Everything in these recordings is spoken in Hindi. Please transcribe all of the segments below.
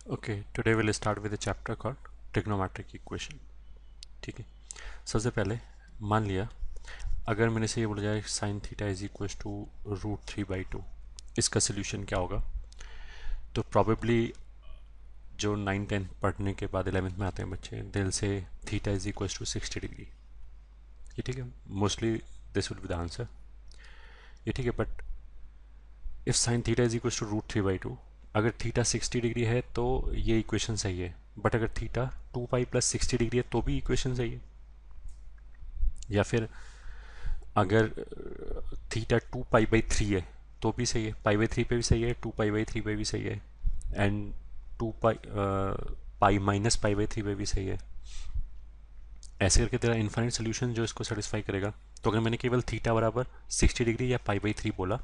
Okay, today we'll start with a chapter called trigonometric equation. ठीक है। सबसे पहले मान लिया अगर मैंने से ये बोला जाए sine theta is equal to √3/2, इसका सोल्यूशन क्या होगा। तो प्रॉबेबली जो 9-10 पढ़ने के बाद 11th में आते हैं बच्चे, दिल से theta is equal to 60 degree. ये ठीक है, mostly this will be the answer. ये ठीक है, but if sine theta is equal to √3/2, अगर थीटा 60 डिग्री है तो ये इक्वेशन सही है, बट अगर थीटा 2π + 60 डिग्री है तो भी इक्वेशन सही है। या फिर अगर थीटा 2π/3 है तो भी सही है, π/3 पे भी सही है, 2π/3 पे भी सही है, एंड 2π -π/3 पे भी सही है। ऐसे करके तेरा इनफाइनाइट सोल्यूशन जो इसको सेटिस्फाई करेगा। तो अगर मैंने केवल थीटा बराबर 60 डिग्री या π/3 बोला,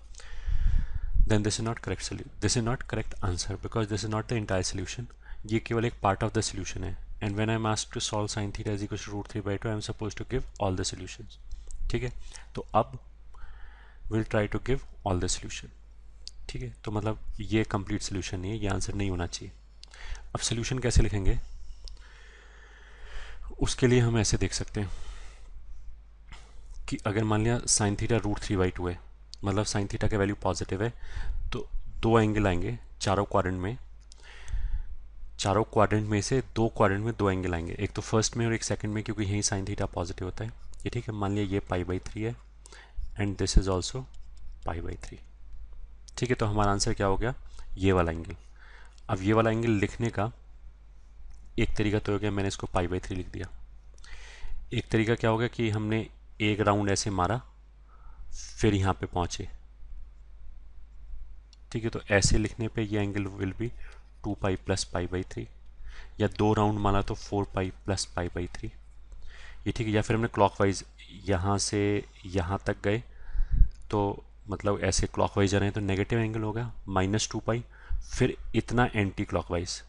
then this is not correct answer because this is not the entire solution. ये केवल एक part of the solution है, and when I'm asked to solve sin theta is equal to √3/2, I'm supposed to give all the solutions. ठीक है, तो अब we'll try to give all the solution. ठीक है, तो मतलब ये complete solution नहीं है, ये आंसर नहीं होना चाहिए। अब solution कैसे लिखेंगे, उसके लिए हम ऐसे देख सकते हैं कि अगर मान लिया sin थीटा √3/2 है, मतलब sin थीटा का वैल्यू पॉजिटिव है, तो दो एंगल आएंगे चारों क्वाड्रेंट में। चारों क्वाड्रेंट में से दो क्वाड्रेंट में दो एंगल आएंगे, एक तो फर्स्ट में और एक सेकंड में, क्योंकि यही साइन थीटा पॉजिटिव होता है। ये ठीक है, मान लिया ये π/3 है एंड दिस इज ऑल्सो π/3। ठीक है, तो हमारा आंसर क्या हो गया, ये वाला एंगल। अब ये वाला एंगल लिखने का एक तरीका तो हो गया, मैंने इसको π/3 लिख दिया। एक तरीका क्या होगा कि हमने एक राउंड ऐसे मारा फिर यहाँ पे पहुँचे। ठीक है, तो ऐसे लिखने पे ये एंगल विल बी 2π + π/3, या दो राउंड मारा तो 4π + π/3। ये ठीक है, या फिर हमने क्लॉकवाइज यहाँ से यहाँ तक गए, तो मतलब ऐसे क्लॉकवाइज जा रहे हैं तो नेगेटिव एंगल होगा -2π, फिर इतना एंटी क्लॉकवाइज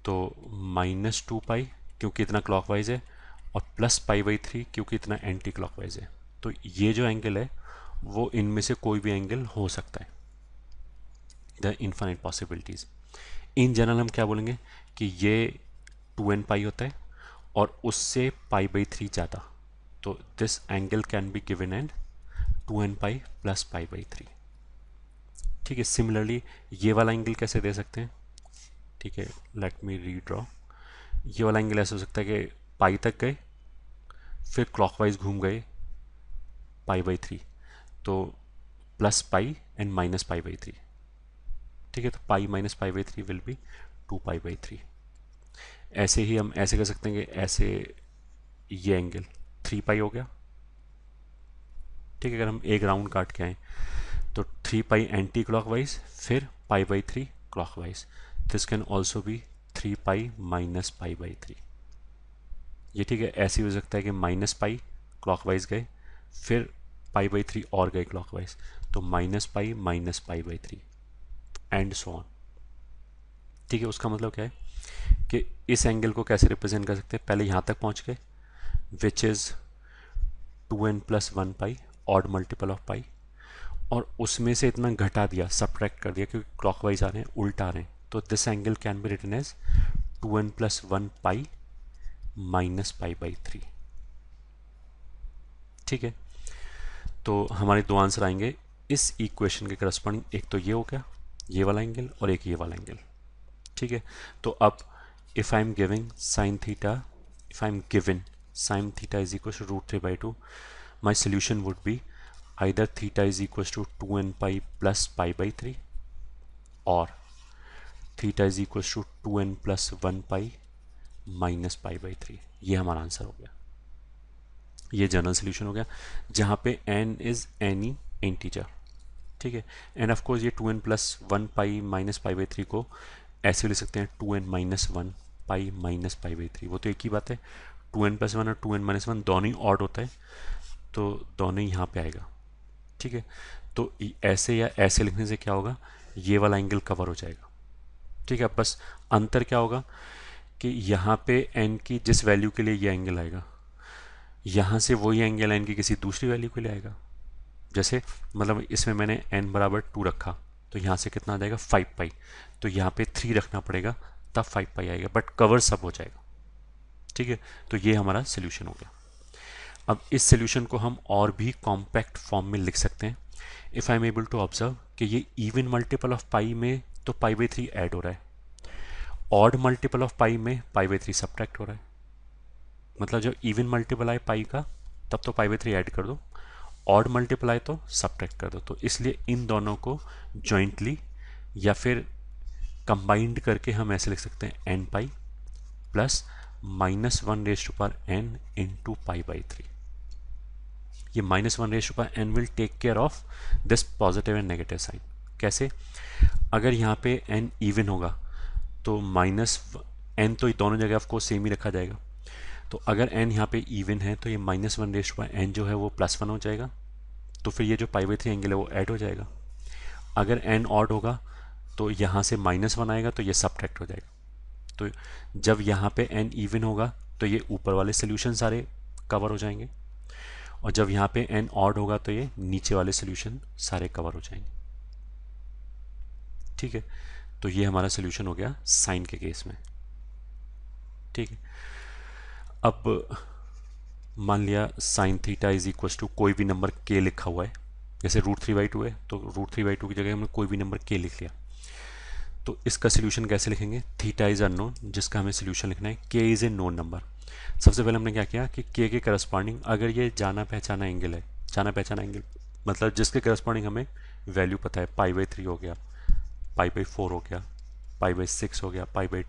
तो -2π क्योंकि इतना क्लॉकवाइज है, और +π/3 क्योंकि इतना एंटी क्लॉकवाइज है। तो ये जो एंगल है वो इनमें से कोई भी एंगल हो सकता है, the infinite possibilities. In general हम क्या बोलेंगे कि ये 2nπ होता है और उससे π/3 ज़्यादा, तो this angle can be given and 2nπ + π/3। ठीक है, सिमिलरली ये वाला एंगल कैसे दे सकते हैं। ठीक है, लेट मी रीड्रॉ। ये वाला एंगल ऐसा हो सकता है कि पाई तक गए फिर क्लॉकवाइज घूम गए π/3, तो +π एंड -π/3। ठीक है, तो π - π/3 विल बी 2π/3। ऐसे ही हम ऐसे कर सकते हैं कि ऐसे ये एंगल 3π हो गया। ठीक है, अगर हम एक राउंड काट के आए तो 3π एंटी क्लॉकवाइज फिर π/3 clockwise, this can also be 3π - π/3। ये ठीक है, ऐसे हो सकता है कि -π क्लॉकवाइज गए फिर π/3 और गए क्लॉकवाइज, तो -π - π/3 एंड सो ऑन। ठीक है, उसका मतलब क्या है कि इस एंगल को कैसे रिप्रेजेंट कर सकते हैं, पहले यहाँ तक पहुँच गए which is 2n + 1π, odd multiple of pi, और उसमें से इतना घटा दिया, सब्ट्रैक्ट कर दिया क्योंकि क्लॉकवाइज आ रहे हैं, उल्टा आ रहे हैं, तो this angle can be written as 2n + 1π - π/3। ठीक है, तो हमारे दो आंसर आएंगे इस इक्वेशन के करस्पॉन्डिंग, एक तो ये हो गया ये वाला एंगल और एक ये वाला एंगल। ठीक है, तो अब if I am giving sine theta, if I am given sine theta is equal to √3/2, my solution would be either theta is equals to 2nπ + π/3 or theta is equals to 2n + 1π - π/3। ये हमारा आंसर हो गया, ये जनरल सोल्यूशन हो गया जहाँ पे n इज एनी इंटीजर। ठीक है, एंड ऑफ कोर्स ये 2n + 1π - π/3 को ऐसे लिख सकते हैं 2n - 1π - π/3, वो तो एक ही बात है। 2n + 1 और 2n - 1 दोनों ही ऑड होता है, तो दोनों ही यहाँ पे आएगा। ठीक है, तो ऐसे या ऐसे लिखने से क्या होगा, ये वाला एंगल कवर हो जाएगा। ठीक है, बस अंतर क्या होगा कि यहाँ पे n की जिस वैल्यू के लिए ये एंगल आएगा, यहाँ से वही एंगल n की किसी दूसरी वैल्यू के लिए आएगा। जैसे मतलब इसमें मैंने n = 2 रखा, तो यहाँ से कितना आ जाएगा 5 पाई, तो यहाँ पे 3 रखना पड़ेगा तब 5 पाई आएगा, बट कवर सब हो जाएगा। ठीक है, तो ये हमारा सोल्यूशन हो गया। अब इस सोल्यूशन को हम और भी कॉम्पैक्ट फॉर्म में लिख सकते हैं। If I am able to observe कि ये इवन मल्टीपल ऑफ पाई में तो पाई बाई 3 ऐड हो रहा है, ऑड मल्टीपल ऑफ पाई में पाई बाई 3 सब्ट्रैक्ट हो रहा है। मतलब जब इवन मल्टीपल आए पाई का तब तो पाई बाई 3 ऐड कर दो, ऑड मल्टीपल आए तो सब्ट्रैक्ट कर दो। तो इसलिए इन दोनों को जॉइंटली या फिर कंबाइंड करके हम ऐसे लिख सकते हैं n pi plus -1n into pi by 3। ये -1n will take care of this positive and negative sine. कैसे? अगर यहाँ पे n इवन होगा तो n तो दोनों जगह ऑफ कोर्स सेम ही रखा जाएगा, तो अगर n यहाँ पे इवन है तो ये -1n जो है वो +1 हो जाएगा, तो फिर ये जो पाई बाई 3 एंगल है वो ऐड हो जाएगा। अगर n ऑड होगा तो यहाँ से -1 आएगा तो ये सब्ट्रैक्ट हो जाएगा। तो जब यहाँ पे n इवन होगा तो ये ऊपर वाले सोल्यूशन सारे कवर हो जाएंगे, और जब यहाँ पे n ऑड होगा तो ये नीचे वाले सोल्यूशन सारे कवर हो जाएंगे। ठीक है, तो ये हमारा सोल्यूशन हो गया साइन के केस में। ठीक है, अब मान लिया sine theta is equal to कोई भी नंबर k लिखा हुआ है, जैसे √3/2 है तो √3/2 की जगह हमने कोई भी नंबर k लिख लिया। तो इसका सोल्यूशन कैसे लिखेंगे? थीटा इज अननोन जिसका हमें सोल्यूशन लिखना है, k is a known number. सबसे पहले हमने क्या किया कि k के करस्पॉन्डिंग अगर ये जाना पहचाना एंगल है, जाना पहचाना एंगल मतलब जिसके करस्पॉन्डिंग हमें वैल्यू पता है, पाई बाई 3 हो गया, पाई बाई 4 हो गया, पाई बाई 6 हो गया, पाई बाई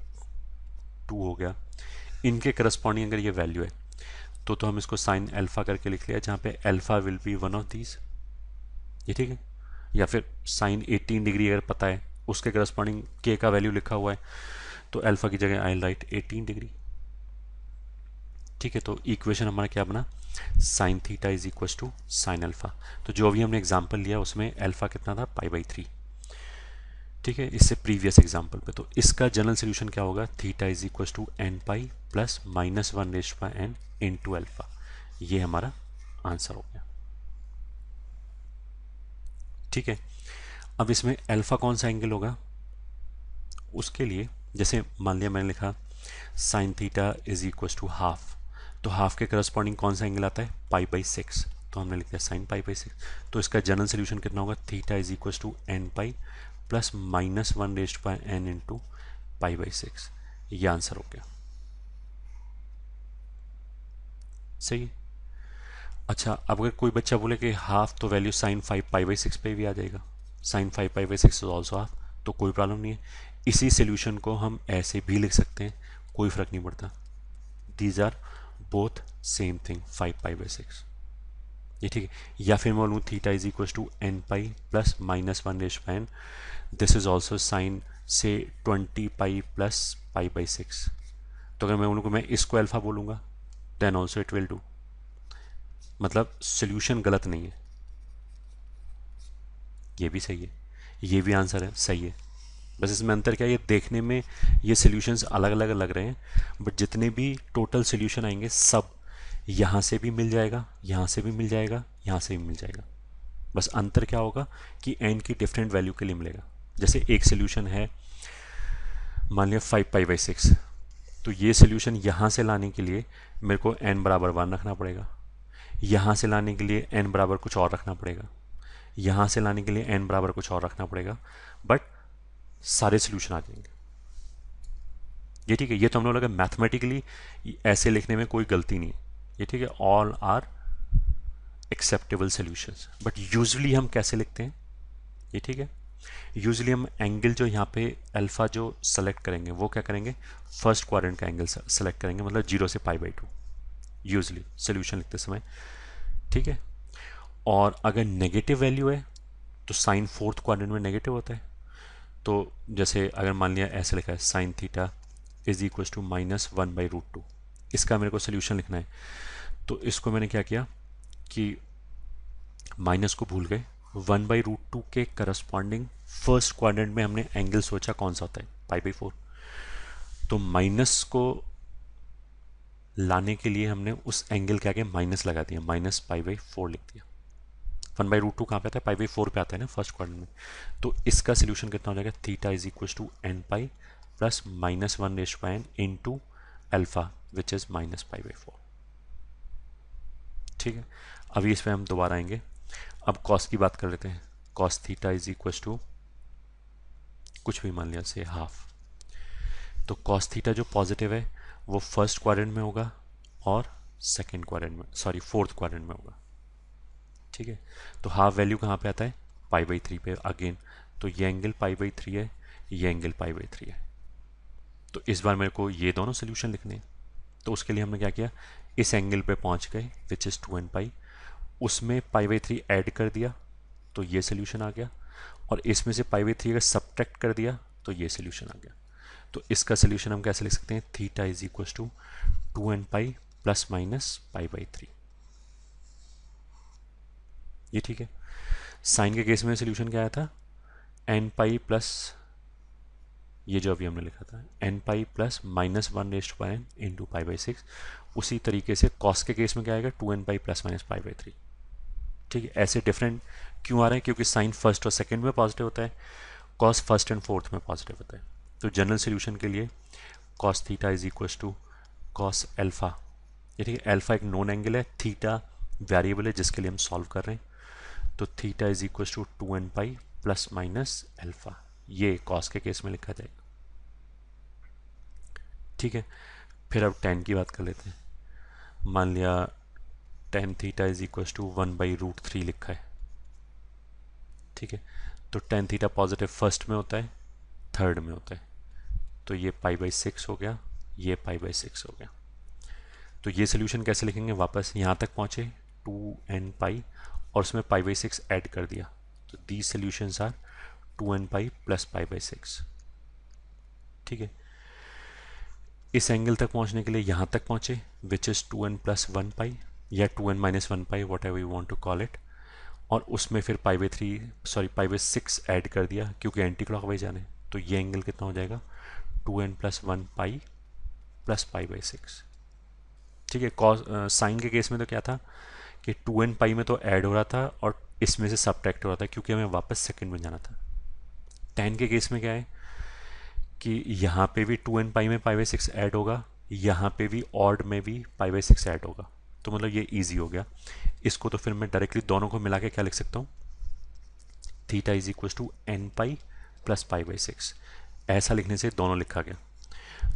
2 हो गया, इनके करस्पॉन्डिंग अगर ये वैल्यू है तो हम इसको साइन अल्फा करके लिख लिया, जहाँ पे alpha will B one of these. ये ठीक है, या फिर साइन 18 डिग्री अगर पता है उसके करस्पॉन्डिंग k का वैल्यू लिखा हुआ है तो अल्फा की जगह आई राइट 18 डिग्री। ठीक है, तो इक्वेशन हमारा क्या बना? Sine theta is equal to sine alpha. तो जो अभी हमने एग्जांपल लिया उसमें अल्फा कितना था? पाई बाई 3। ठीक है, इससे प्रीवियस एग्जांपल पे तो इसका जनरल सोल्यूशन क्या होगा? Theta is equal to n pi plus -1n into alpha. ये हमारा आंसर हो गया। ठीक है, अब इसमें अल्फा कौन सा एंगल होगा? उसके लिए जैसे मान लिया मैंने लिखा sine theta is equal to half, तो हाफ के करस्पॉन्डिंग कौन सा एंगल आता है? पाई बाई 6, तो हमने लिख दिया साइन पाई बाई 6। तो इसका जनरल सोल्यूशन कितना होगा? Theta is equal to n pi plus -1n into pi by 6। ये आंसर हो गया। सही। अच्छा, अब अगर कोई बच्चा बोले कि हाफ तो वैल्यू साइन 5 पाई बाई 6 पे भी आ जाएगा, sine 5 pi by 6 is also half, तो कोई प्रॉब्लम नहीं है। इसी सोल्यूशन को हम ऐसे भी लिख सकते हैं, कोई फर्क नहीं पड़ता। These are both same thing, 5 pi by 6। ये ठीक है, या फिर मैं बोलूँ theta is equal to n pi plus -1n, this is also sine से 20 पाई प्लस पाई बाई 6। तो अगर मैं बोलूँ कि मैं इसको अल्फा बोलूँगा then also it will do, मतलब सोल्यूशन गलत नहीं है। ये भी सही है, ये भी आंसर है, सही है। बस इसमें अंतर क्या है? ये देखने में ये सोल्यूशंस अलग अलग लग रहे हैं, बट जितने भी टोटल सोल्यूशन आएंगे सब यहाँ से भी मिल जाएगा, यहाँ से भी मिल जाएगा, यहाँ से भी मिल जाएगा। बस अंतर क्या होगा कि n की डिफरेंट वैल्यू के लिए मिलेगा। जैसे एक सोल्यूशन है मान लिया 5 पाई बाई 6, तो ये सोल्यूशन यहाँ से लाने के लिए मेरे को n बराबर 1 रखना पड़ेगा, यहाँ से लाने के लिए n बराबर कुछ और रखना पड़ेगा, यहाँ से लाने के लिए n बराबर कुछ और रखना पड़ेगा, बट सारे सोल्यूशन आ जाएंगे। ये ठीक है, ये तो हम लोग लगा मैथमेटिकली ऐसे लिखने में कोई गलती नहीं है। ये ठीक है, all are acceptable solutions. But usually हम कैसे लिखते हैं? ये ठीक है, यूजुअली हम एंगल जो यहाँ पे अल्फा जो सेलेक्ट करेंगे वो क्या करेंगे? फर्स्ट क्वाड्रेंट का एंगल सेलेक्ट करेंगे, मतलब 0 से पाई बाई 2 यूजुअली सोल्यूशन लिखते समय। ठीक है, और अगर नेगेटिव वैल्यू है तो साइन फोर्थ क्वाड्रेंट में नेगेटिव होता है। तो जैसे अगर मान लिया ऐसे लिखा है sine theta is equal to -1/√2, इसका मेरे को सोल्यूशन लिखना है। तो इसको मैंने क्या किया कि माइनस को भूल गए, 1/√2 के करस्पॉन्डिंग फर्स्ट क्वाड्रेंट में हमने एंगल सोचा कौन सा होता है? पाई बाई 4। तो माइनस को लाने के लिए हमने उस एंगल के आगे माइनस लगा दिया, -π/4 लिख दिया। 1/√2 कहाँ पे आता है, π/4 पे आता है ना फर्स्ट क्वाड्रेंट में। तो इसका सोल्यूशन कितना हो जाएगा, theta is equal to n pi plus -1/n into alpha which is -π/4। ठीक है, अभी इस पर हम दोबारा आएंगे। अब कॉस की बात कर लेते हैं। Cos theta is equal to कुछ भी मान लिया से हाफ। तो कॉस थीटा जो पॉजिटिव है वो फर्स्ट क्वाड्रेंट में होगा और सेकेंड क्वाड्रेंट में, सॉरी फोर्थ क्वाड्रेंट में होगा। ठीक है, तो हाफ वैल्यू कहाँ पे आता है, π/3 पे अगेन। तो ये एंगल π/3 है, ये एंगल π/3 है। तो इस बार मेरे को ये दोनों सोल्यूशन लिखने हैं। तो उसके लिए हमने क्या किया, इस एंगल पे पहुंच गए विच इज़ 2n पाई, उसमें π/3 ऐड कर दिया तो ये सोल्यूशन आ गया, और इसमें से π/3 अगर सब्ट्रैक्ट कर दिया तो ये सोल्यूशन आ गया। तो इसका सोल्यूशन हम कैसे लिख सकते हैं, theta is equal to 2n pi plus minus π/3। ये ठीक है। साइन के केस में सोल्यूशन क्या आया था, n पाई प्लस, ये जो अभी हमने लिखा था n pi plus -1/n into π/6। उसी तरीके से कॉस के केस में क्या आएगा, 2n पाई प्लस माइनस π/3। ठीक है, ऐसे डिफरेंट क्यों आ रहे हैं, क्योंकि साइन फर्स्ट और सेकंड में पॉजिटिव होता है, कॉस फर्स्ट एंड फोर्थ में पॉजिटिव होता है। तो जनरल सोल्यूशन के लिए cos theta is equal to cos alpha. ये ठीक है, एल्फा एक नोन एंगल है, थीटा वेरिएबल है जिसके लिए हम सॉल्व कर रहे हैं। तो theta is equal to 2n pi plus minus alpha, ये कॉस के केस में लिखा जाएगा। ठीक है, फिर अब tan की बात कर लेते हैं। मान लिया tan theta is equal to 1/√3 लिखा है। ठीक है, तो tan थीटा पॉजिटिव फर्स्ट में होता है, थर्ड में होता है। तो ये π/6 हो गया, ये π/6 हो गया। तो ये सोल्यूशन कैसे लिखेंगे, वापस यहाँ तक पहुँचे 2n पाई और उसमें π/6 ऐड कर दिया। तो these solutions are 2n pi plus π/6। ठीक है, इस एंगल तक पहुंचने के लिए यहाँ तक पहुंचे विच इज़ 2n प्लस 1 पाई या 2n minus 1 pi, whatever you want to call it. और उसमें फिर π/6 ऐड कर दिया क्योंकि एंटी क्लॉकवाइज जाने। तो ये एंगल कितना हो जाएगा, 2n प्लस 1 पाई प्लस π/6। ठीक है, कॉस साइन के केस में तो क्या था कि 2n पाई में तो ऐड हो रहा था और इसमें से सब्ट्रैक्ट हो रहा था क्योंकि हमें वापस सेकंड में जाना था। tan के केस में क्या है कि यहाँ पे भी 2n पाई में π/6 ऐड होगा, यहाँ पे भी ऑड में भी π/6 ऐड होगा। तो मतलब ये इजी हो गया। इसको तो फिर मैं डायरेक्टली दोनों को मिला के क्या लिख सकता हूँ, theta is equal to n pi plus π/6। ऐसा लिखने से दोनों लिखा गया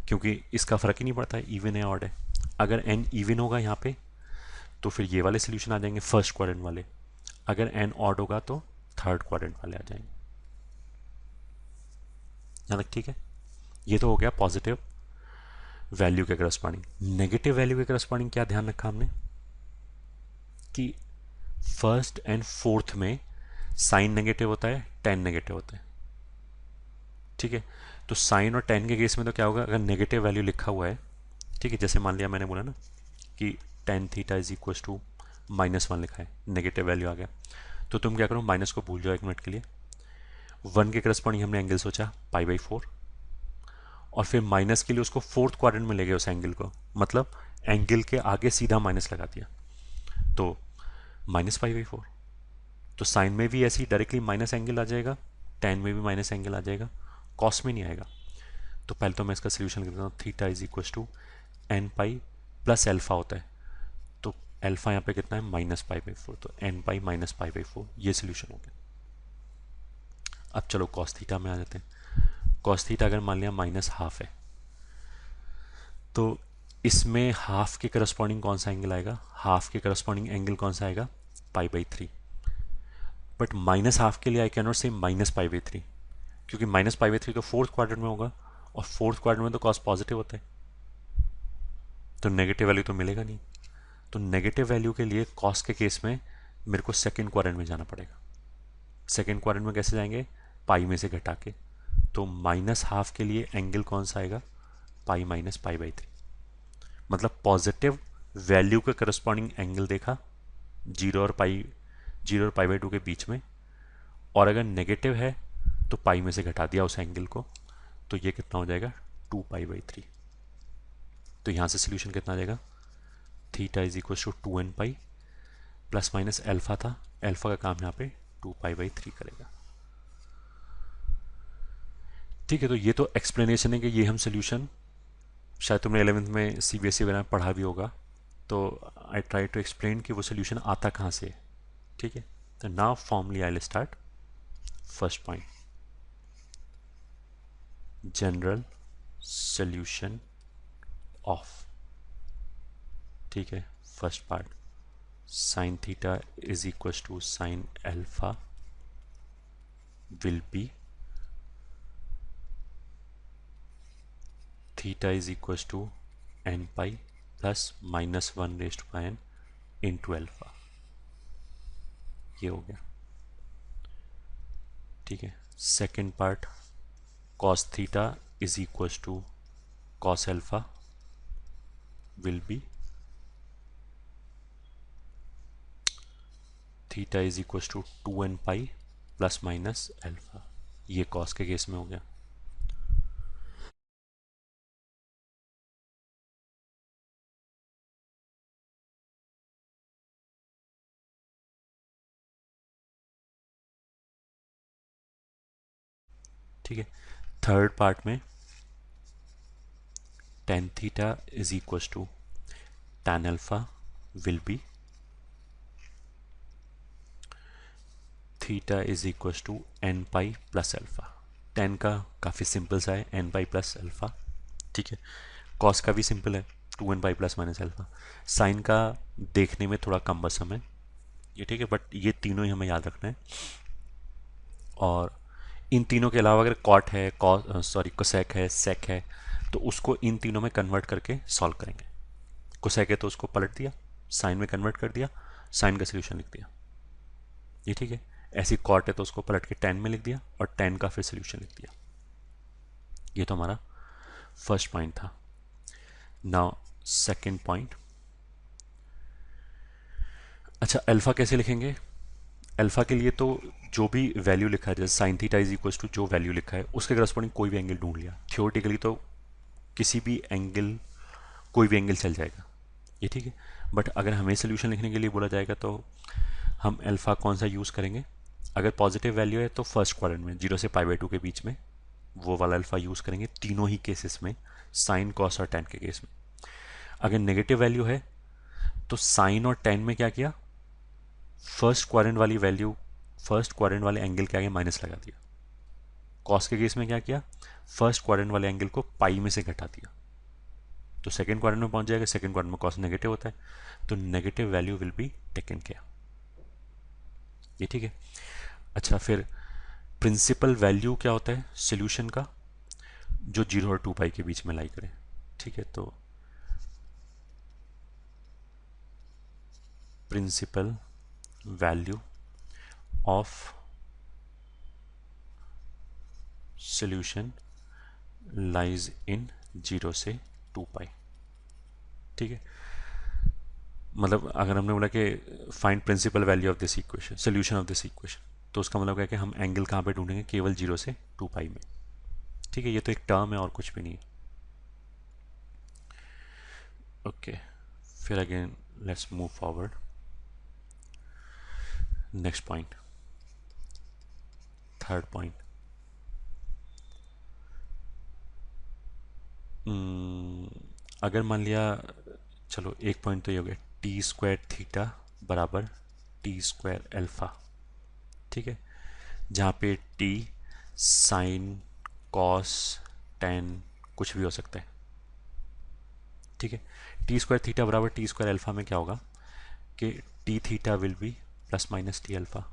क्योंकि इसका फ़र्क ही नहीं पड़ता है इवन है ऑड है। अगर n इवन होगा यहाँ पे तो फिर ये वाले सोल्यूशन आ जाएंगे फर्स्ट क्वाड्रेंट वाले, अगर n ऑड होगा तो थर्ड क्वाड्रेंट वाले आ जाएंगे। यहाँ तक ठीक है। ये तो हो गया पॉजिटिव वैल्यू के करस्पॉन्डिंग। नेगेटिव वैल्यू के करस्पॉन्डिंग क्या ध्यान रखा हमने कि फर्स्ट एंड फोर्थ में साइन नेगेटिव होता है, tan नेगेटिव होता है। ठीक है, तो साइन और tan के केस में तो क्या होगा, अगर नेगेटिव वैल्यू लिखा हुआ है, ठीक है, जैसे मान लिया मैंने बोला ना कि tan theta is equal to -1 लिखा है, नेगेटिव वैल्यू आ गया, तो तुम क्या करो, माइनस को भूल जाओ एक मिनट के लिए। 1 के करस्पॉन्डिंग हमने एंगल सोचा π/4 और फिर माइनस के लिए उसको फोर्थ क्वाड्रेंट में ले गए उस एंगल को, मतलब एंगल के आगे सीधा माइनस लगा दिया तो -π/4। तो साइन में भी ऐसे ही डायरेक्टली माइनस एंगल आ जाएगा, tan में भी माइनस एंगल आ जाएगा, कॉस में नहीं आएगा। तो पहले तो मैं इसका सोल्यूशन लिख देता हूँ, theta is equal to n pi plus alpha होता है, तो एल्फा यहाँ पे कितना है -π/4, तो n पाई माइनस π/4, ये सोल्यूशन हो गया। अब चलो कॉस थीटा में आ जाते हैं। कॉस थीटा अगर मान लिया -1/2 है तो इसमें हाफ के करस्पॉन्डिंग कौन सा एंगल आएगा, हाफ के करस्पॉन्डिंग एंगल कौन सा आएगा, π/3। बट -1/2 के लिए आई कैन नॉट से -π/3 क्योंकि -π/3 तो फोर्थ क्वाड्रेंट में होगा और फोर्थ क्वाड्रेंट में तो कॉस पॉजिटिव होता है, तो नेगेटिव वैल्यू तो मिलेगा नहीं। तो नेगेटिव वैल्यू के लिए कॉस के केस में मेरे को सेकेंड क्वाड्रेंट में जाना पड़ेगा। सेकेंड क्वाड्रेंट में कैसे जाएंगे, पाई में से घटा के। तो -1/2 के लिए एंगल कौन सा आएगा, पाई माइनस π/3। मतलब पॉजिटिव वैल्यू के करस्पॉन्डिंग एंगल देखा 0 और π/2 के बीच में, और अगर नेगेटिव है तो पाई में से घटा दिया उस एंगल को, तो ये कितना हो जाएगा 2π/3। तो यहाँ से सोल्यूशन कितना आ जाएगा, theta is equal to 2n pi plus minus alpha था, अल्फा का काम यहाँ पे 2π/3 करेगा। ठीक है, तो ये तो एक्सप्लेनेशन है कि ये हम सोल्यूशन, शायद तुमने 11th में सीबीएसई वगैरह में पढ़ा भी होगा, तो आई ट्राई टू एक्सप्लेन कि वो सोल्यूशन आता कहाँ से है। ठीक है, तो now formally I will start. First point, general solution of, ठीक है, first part sine theta is equal to sine alpha will be theta is equal to n pi plus minus 1/n into alpha. ये हो गया। ठीक है, second part cos theta is equal to cos alpha will be theta is equal to 2n pi plus minus alpha. ये cos के केस में हो गया। ठीक है, थर्ड पार्ट में tan theta is equal to tan alpha will be theta is equal to n pi plus alpha. tan का काफ़ी सिंपल सा है, n पाई प्लस अल्फा। ठीक है, cos का भी सिंपल है, 2n pi plus minus alpha. Sine का देखने में थोड़ा कम बसम है ये, ठीक है, बट ये तीनों ही हमें याद रखना है। और इन तीनों के अलावा अगर कॉट है, कोसेक है, सेक है, तो उसको इन तीनों में कन्वर्ट करके सॉल्व करेंगे। कोसेक है तो उसको पलट दिया, साइन में कन्वर्ट कर दिया, साइन का सोल्यूशन लिख दिया। ये ठीक है। ऐसी कॉट है तो उसको पलट के टेन में लिख दिया और टेन का फिर सोल्यूशन लिख दिया। ये तो हमारा फर्स्ट पॉइंट था। नाउ सेकेंड पॉइंट, अच्छा अल्फा कैसे लिखेंगे? अल्फा के लिए तो जो भी वैल्यू लिखा है, जैसे sine theta is equal to जो वैल्यू लिखा है उसके करस्पॉन्डिंग कोई भी एंगल ढूंढ लिया। थियोरेटिकली तो किसी भी एंगल, कोई भी एंगल चल जाएगा, ये ठीक है। बट अगर हमें सोल्यूशन लिखने के लिए बोला जाएगा तो हम अल्फा कौन सा यूज़ करेंगे? अगर पॉजिटिव वैल्यू है तो फर्स्ट क्वाड्रेंट में 0 से π/2 के बीच में वो वाला अल्फा यूज़ करेंगे तीनों ही केसेस में, साइन कॉस और टेन के केस में। अगर नेगेटिव वैल्यू है तो साइन और टेन में क्या किया, फर्स्ट क्वाड्रेंट वाली वैल्यू, फर्स्ट क्वाड्रेंट वाले एंगल के आगे माइनस लगा दिया। कॉस के केस में क्या किया, फर्स्ट क्वाड्रेंट वाले एंगल को पाई में से घटा दिया, तो सेकेंड क्वाड्रेंट में पहुंच जाएगा। सेकेंड क्वाड्रेंट में कॉस नेगेटिव होता है, तो negative value will be taken care. ये ठीक है। अच्छा, फिर प्रिंसिपल वैल्यू क्या होता है सोल्यूशन का, जो 0 और 2π के बीच में लाई करे। ठीक है, तो principal value of solution lies in 0 से 2π। ठीक है, मतलब अगर हमने बोला कि find principal value of this equation, solution of this equation, तो उसका मतलब क्या है कि हम एंगल कहाँ पे ढूंढेंगे, केवल 0 से 2π में। ठीक है, ये तो एक टर्म है और कुछ भी नहीं है। ओके, फिर again let's move forward. Next point, third point, अगर मान लिया, चलो एक पॉइंट तो ये हो गया, टी स्क्वायर थीटा बराबर टी स्क्वायर अल्फा। ठीक है, जहाँ पे टी साइन कॉस टेन कुछ भी हो सकता है। ठीक है, टी स्क्वायर थीटा बराबर टी स्क्वायर अल्फा में क्या होगा कि T theta will be plus minus T alpha.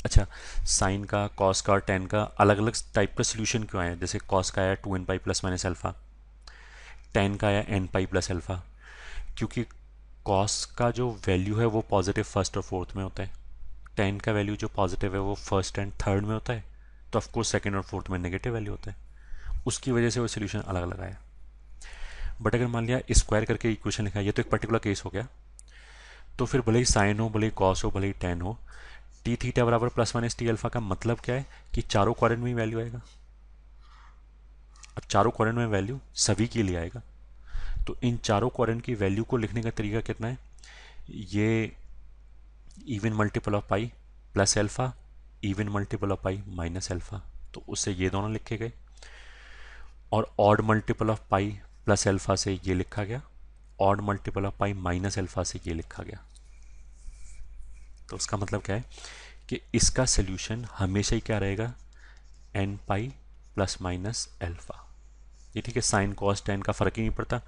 अच्छा, साइन का, कॉस का और टेन का अलग अलग टाइप का सोल्यूशन क्यों आया? जैसे कॉस का आया 2n pi plus minus alpha, ten का आया n पाई प्लस अल्फा, क्योंकि कॉस का जो वैल्यू है वो पॉजिटिव फर्स्ट और फोर्थ में होता है, टेन का वैल्यू जो पॉजिटिव है वो फर्स्ट एंड थर्ड में होता है, तो ऑफकोर्स सेकेंड और फोर्थ में नेगेटिव वैल्यू होता है। उसकी वजह से वो सोल्यूशन अलग अलग आया। बट अगर मान लिया स्क्वायर करके इक्वेशन लिखा है, ये तो एक पर्टिकुलर केस हो गया, तो फिर भले ही साइन हो, भले ही कॉस हो, भले ही टेन हो, टी थीटा बराबर प्लस माइनस टी अल्फा का मतलब क्या है कि चारों क्वाड्रेंट में वैल्यू आएगा। अब चारों क्वाड्रेंट में वैल्यू सभी के लिए आएगा, तो इन चारों क्वाड्रेंट की वैल्यू को लिखने का तरीका कितना है, ये even multiple of pi plus alpha, even multiple of pi minus alpha, तो उससे ये दोनों लिखे गए। और odd multiple of pi plus alpha से ये लिखा गया, odd multiple of pi minus alpha से ये लिखा गया। तो उसका मतलब क्या है कि इसका सोल्यूशन हमेशा ही क्या रहेगा, n pi plus minus alpha. ये ठीक है, साइन कॉस टेन का फर्क ही नहीं पड़ता,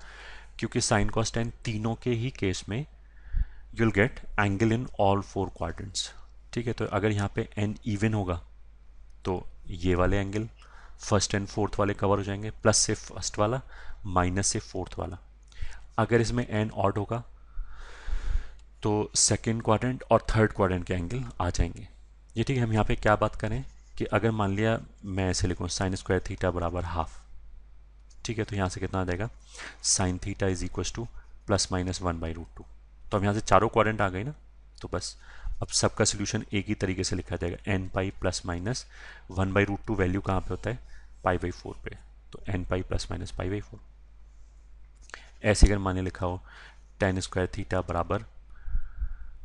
क्योंकि साइन कॉस टेन तीनों के ही केस में you'll get angle in all four quadrants। ठीक है, तो अगर यहाँ पे n इवन होगा तो ये वाले एंगल फर्स्ट एंड फोर्थ वाले कवर हो जाएंगे, प्लस से फर्स्ट वाला, माइनस से फोर्थ वाला। अगर इसमें n ऑड होगा तो सेकेंड क्वाड्रेंट और थर्ड क्वाड्रेंट के एंगल आ जाएंगे। ये ठीक है, हम यहाँ पे क्या बात करें कि अगर मान लिया मैं ऐसे लिखूँ साइन स्क्वायर थीटा बराबर हाफ, ठीक है, तो यहाँ से कितना आ जाएगा, sign theta is equal two plus minus 1/√2। तो अब यहाँ से चारों क्वाड्रेंट आ गए ना, तो बस अब सबका सोल्यूशन एक ही तरीके से लिखा जाएगा, n pi plus minus 1/√2 value कहाँ पे होता है, पाई/4 पे, तो एन पाई प्लस माइनस पाई/4। ऐसे अगर माने लिखा हो टेन स्क्वायर थीटा बराबर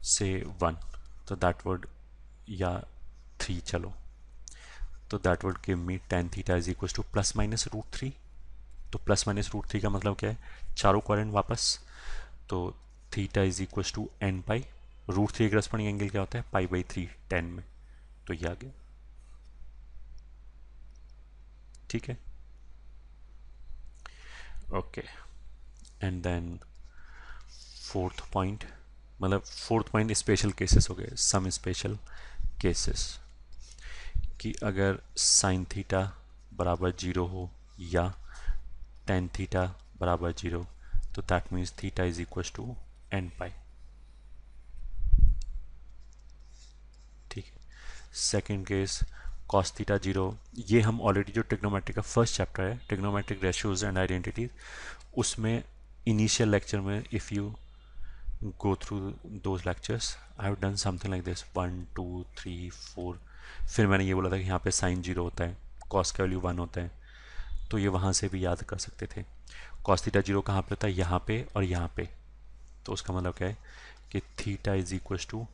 से 1, तो दैट वर्ड या 3 चलो, तो that word give me tan theta is equal two plus minus √3। तो प्लस माइनस √3 का मतलब क्या है, चारों क्वाड्रेंट वापस, तो theta is equal to n pi, √3 के करस्पॉन्डिंग एंगल क्या होता है, पाई/3 10 में, तो ये आ गया। ठीक है, okay. And then fourth point, मतलब फोर्थ पॉइंट स्पेशल केसेस हो गए, सम स्पेशल केसेस, कि अगर साइन थीटा बराबर 0 हो या टेन थीटा बराबर 0, तो that means theta is equal to n pi. ठीक है, सेकेंड केस कॉस थीटा 0, ये हम ऑलरेडी जो ट्रिग्नोमेट्रिक का फर्स्ट चैप्टर है, ट्रिग्नोमेट्रिक रेशियोज एंड आइडेंटिटीज, उसमें इनिशियल लेक्चर में if you go through those lectures I have done something like this 1 2 3 4। फिर मैंने ये बोला था कि यहाँ पे साइन 0 होता है, कॉस का वैल्यू 1 होता है, तो ये वहाँ से भी याद कर सकते थे। कॉस थीटा 0 कहाँ पे होता है, यहाँ पे और यहाँ पे, तो उसका मतलब क्या है कि theta is equal to